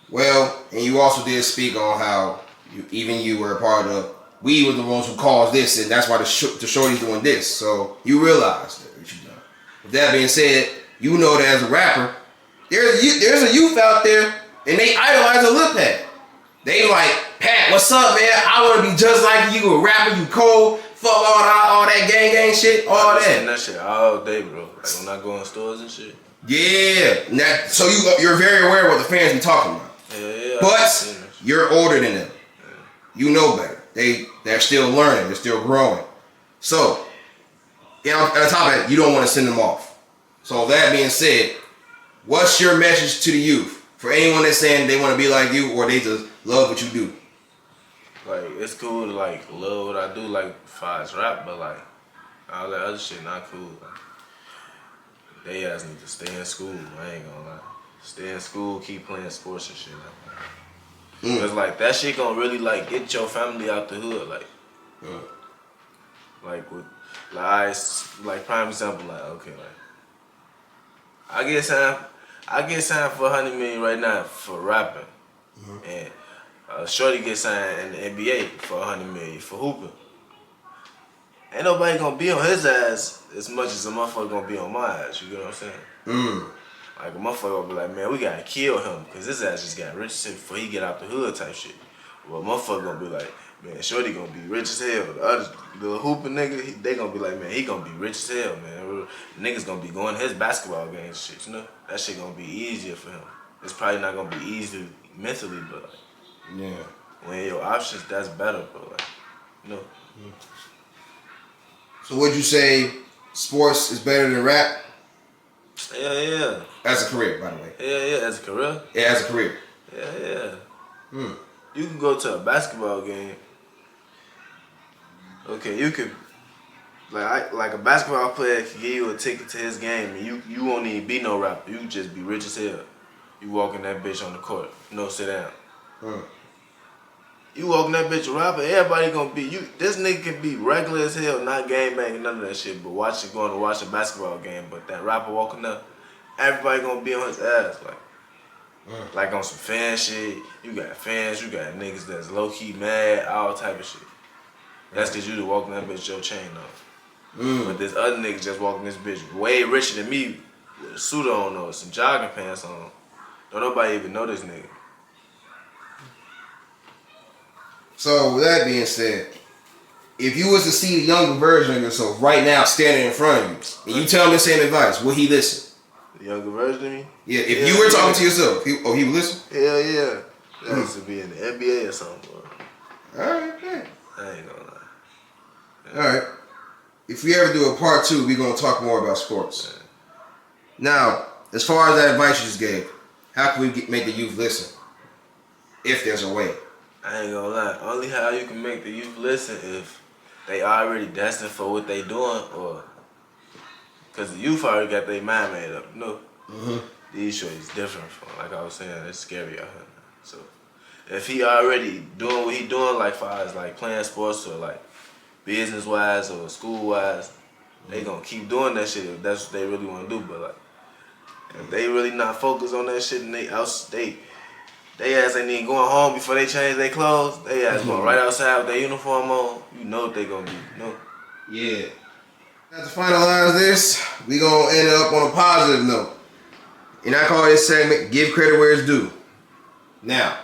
Well, and you also did speak on how you were a part of, we were the ones who caused this, and that's why the shorty's doing this. So you realize that what you done. With that being said, you know that as a rapper, there's a youth out there, and they idolize a Lil Pat. They like, Pat, what's up, man? I want to be just like you, a rapper, you cold. Fuck all that gang shit, all that. And that shit all day, bro. Like when I go in stores and shit. Yeah. So you're very aware of what the fans be talking about. Yeah. But you're older than them. Yeah. You know better. They're still learning. They're still growing. So, on top of that, you don't want to send them off. So that being said, what's your message to the youth? For anyone that's saying they want to be like you or they just love what you do. Like, it's cool to, like, love what I do, like, far as rap, but, like, all that other shit not cool. Like, they ass need to stay in school, I ain't gonna lie. Stay in school, keep playing sports and shit like that. Cause, like, that shit gonna really, like, get your family out the hood, like. Like, with, like, prime example, like, okay, like, I get signed for $100 million right now for rapping. And Shorty gets signed in the NBA for $100 million for hooping. Ain't nobody gonna be on his ass as much as a motherfucker gonna be on my ass. You get what I'm saying? Like a motherfucker gonna be like, man, we gotta kill him because his ass just got rich before he get out the hood type shit. Well, motherfucker gonna be like, man, Shorty gonna be rich as hell. The hooping nigga, they gonna be like, man, he gonna be rich as hell, man. Niggas gonna be going to his basketball games and shit, you know? That shit gonna be easier for him. It's probably not gonna be easy mentally, but like, yeah. When your options, that's better, bro. Like, you know. So would you say sports is better than rap? Yeah. As a career, by the way. Yeah, as a career? Yeah, as a career. Yeah. You can go to a basketball game. Okay, you could, like a basketball player can give you a ticket to his game and you won't even be no rapper. You just be rich as hell. You walk in that bitch on the court. No, sit down. You walk in that bitch a rapper, everybody gonna be you. This nigga can be regular as hell, not game banging, none of that shit, but going to watch a basketball game. But that rapper walking up, everybody gonna be on his ass, like on some fan shit. You got fans, you got niggas that's low key mad, all type of shit. That's cause you walking that bitch your chain off. But this other nigga just walking this bitch way richer than me with a suit on or some jogging pants on. Don't nobody even know this nigga. So with that being said, if you was to see the younger version of yourself right now standing in front of you, and you tell him the same advice, will he listen? The younger version of me? Yeah, if you were talking to yourself, he would listen? Hell yeah. That used to be in the NBA or something, bro. Alright, man. I ain't gonna lie. Yeah. Alright. If we ever do a part 2, we're going to talk more about sports. Yeah. Now, as far as that advice you just gave, how can we make the youth listen? If there's a way. I ain't gonna lie. Only how you can make the youth listen if they already destined for what they doing, or because the youth already got their mind made up. You know, these shorties different from, like I was saying, it's scary out here. So if he already doing what he doing, like far as like playing sports or like business wise or school wise, they gonna keep doing that shit if that's what they really want to do. But like, if they really not focused on that shit and they ass ain't even going home before they change their clothes, they ass going right outside with their uniform on, you know what they gonna do, you know? Yeah. Now to finalize this, we gonna end up on a positive note. And I call this segment, give credit where it's due. Now,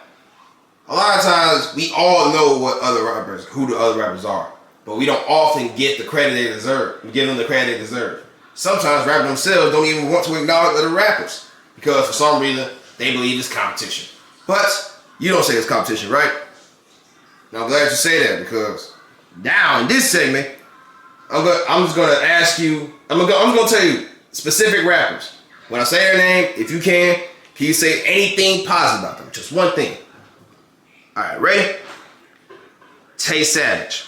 a lot of times we all know who the other rappers are, but we don't often get the credit they deserve. We give them the credit they deserve. Sometimes rappers themselves don't even want to acknowledge other rappers because for some reason they believe it's competition. But you don't say it's competition, right? Now I'm glad you say that because now in this segment, I'm just gonna ask you. I'm just gonna tell you specific rappers. When I say their name, if you can you say anything positive about them? Just one thing. All right, ready? Tay Savage.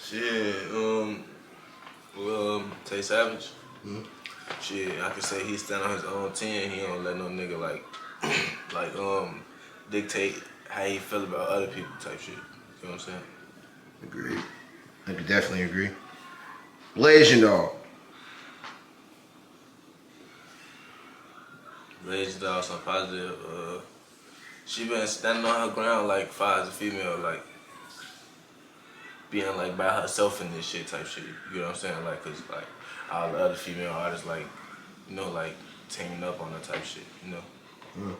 Shit, Tay Savage. Shit, I can say he stand on his own 10. He don't let no nigga dictate how he feel about other people type shit. You know what I'm saying? Agreed. I could definitely agree. Blasian dog. Blasian dog, some positive. She been standing on her ground like far as a female, like being like by herself in this shit type shit. You know what I'm saying? Like, cause like all the other female artists like, you know, like teaming up on that type shit. You know. Yeah,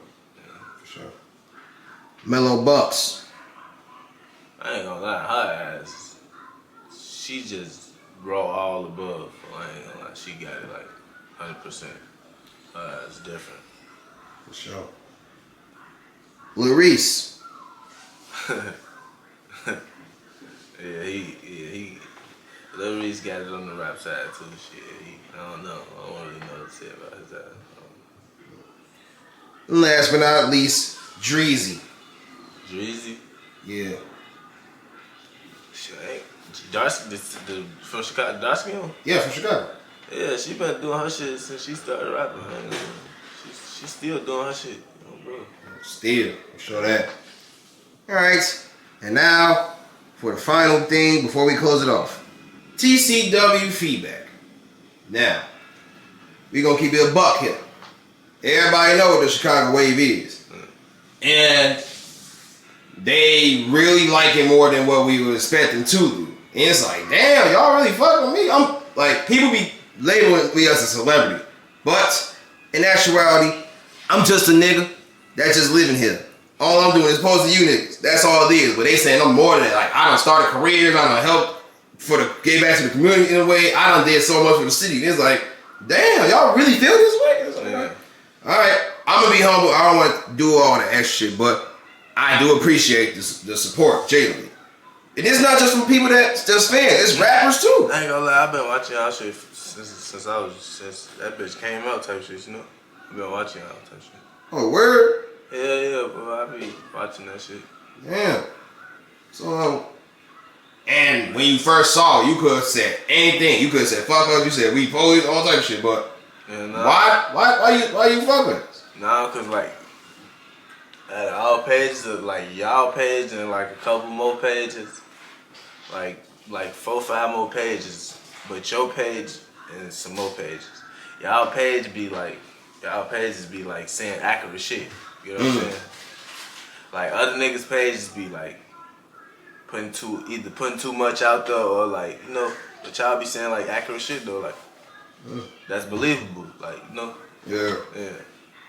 for sure. Mellow Bucks. I ain't gonna lie, her ass, she just raw all above. I ain't gonna lie, she got it like 100%. Her ass different. For sure. Lil Reese. he Lil Reese got it on the rap side too. Shit, I don't know. I don't really know what to say about his ass. Last but not least, Dreezy. Dreezy? Yeah. Shit, ain't Darcy from Chicago? Darcy? Yeah, from Chicago. Yeah, she been doing her shit since she started rapping. She's still doing her shit, bro. Still, I'm sure that. All right, and now for the final thing before we close it off. TCW feedback. Now, we gonna keep it a buck here. Everybody know what the Chicago wave is. And they really like it more than what we were expecting to do. And it's like, damn, y'all really fucking with me? I'm like, people be labeling me as a celebrity. But in actuality, I'm just a nigga that just living here. All I'm doing is posting you niggas. That's all it is. But they saying I'm more than that. Like, I done started careers, I done helped get back to the community in a way. I done did so much for the city. It's like, damn, y'all really feel this way? It's like, Yeah. all right, I'm gonna be humble. I don't want to do all the extra shit, but I do appreciate the support, genuinely. And it's not just from people that's just fans, it's rappers too. I ain't gonna lie, I've been watching y'all shit since that bitch came out type shit, you know? I've been watching y'all type shit. Oh, word? Yeah, bro, I be watching that shit. Damn. So, and when you first saw it, you could have said anything. You could have said fuck us, you said we police, all type of shit, but Yeah, nah. why you fuck with us? Nah, cause like at all pages of like y'all page and like a couple more pages, like 4 or 5 more pages, but your page and some more pages. Y'all pages be like saying accurate shit. You know what I'm saying? Like other niggas' pages be like putting too much out there or like, you know, but y'all be saying like accurate shit though, like that's believable, like, you know? Yeah. Yeah.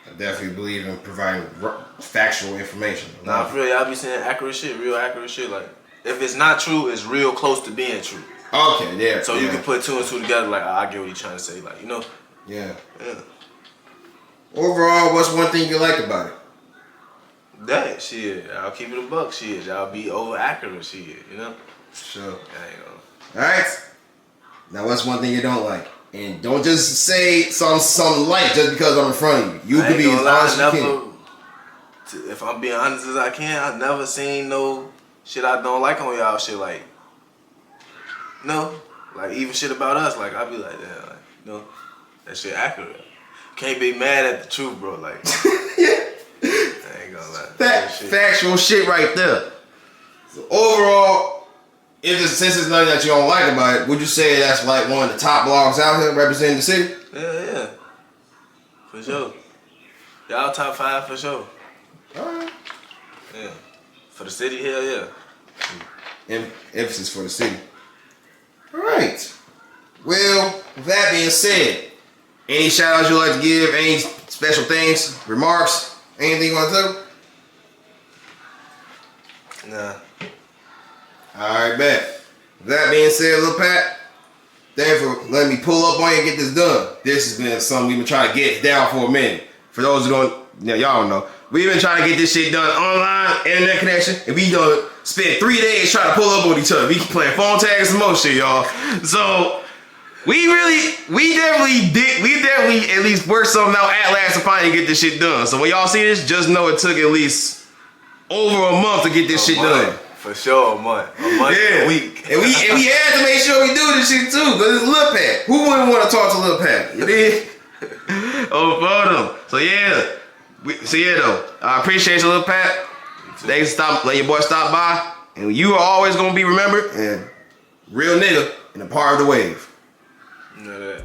I definitely believe in providing factual information. Nah, for real, y'all be saying accurate shit, real accurate shit, like if it's not true, it's real close to being true. Okay, yeah. So you can put two and two together, like, I get what he's trying to say, like, you know? Yeah. Yeah. Overall, what's one thing you like about it? That shit, I'll keep it a buck. Shit, I'll be over accurate. Shit, you know. Sure. I ain't gonna. All right. Now, what's one thing you don't like? And don't just say something light just because I'm in front of you. You can be as honest as you can. If I'm being honest as I can, I've never seen no shit I don't like on y'all. Shit like, no, like even shit about us. Like I be like that. Like, you know, that shit accurate. Can't be mad at the truth, bro. Like. Yeah. I ain't gonna lie. Factual shit right there. So overall, since it's nothing that you don't like about it, would you say that's like one of the top blogs out here representing the city? Yeah. For sure. Y'all top 5 for sure. Alright. Yeah. For the city, hell yeah. Emphasis for the city. Alright. Well, with that being said, any shout outs you'd like to give, any special things, remarks? Anything you want to do? Nah. Alright, bet. With that being said, Lil Pat, thanks for letting me pull up on you and get this done. This has been something we've been trying to get down for a minute. For those who don't, y'all don't know, we've been trying to get this shit done online, internet connection, and we done spent 3 days trying to pull up on each other. We playing phone tag and some more shit, y'all. So, we definitely at least worked something out at last to finally get this shit done. So when y'all see this, just know it took at least over a month to get this shit done. For sure, a month. A week. And we had to make sure we do this shit too, because it's Lil Pat. Who wouldn't want to talk to Lil Pat? You did? Oh, for them. So yeah. Though. I appreciate you, Lil Pat. Thanks for letting your boy stop by. And you are always gonna be remembered and real nigga and a part of the wave. You know that.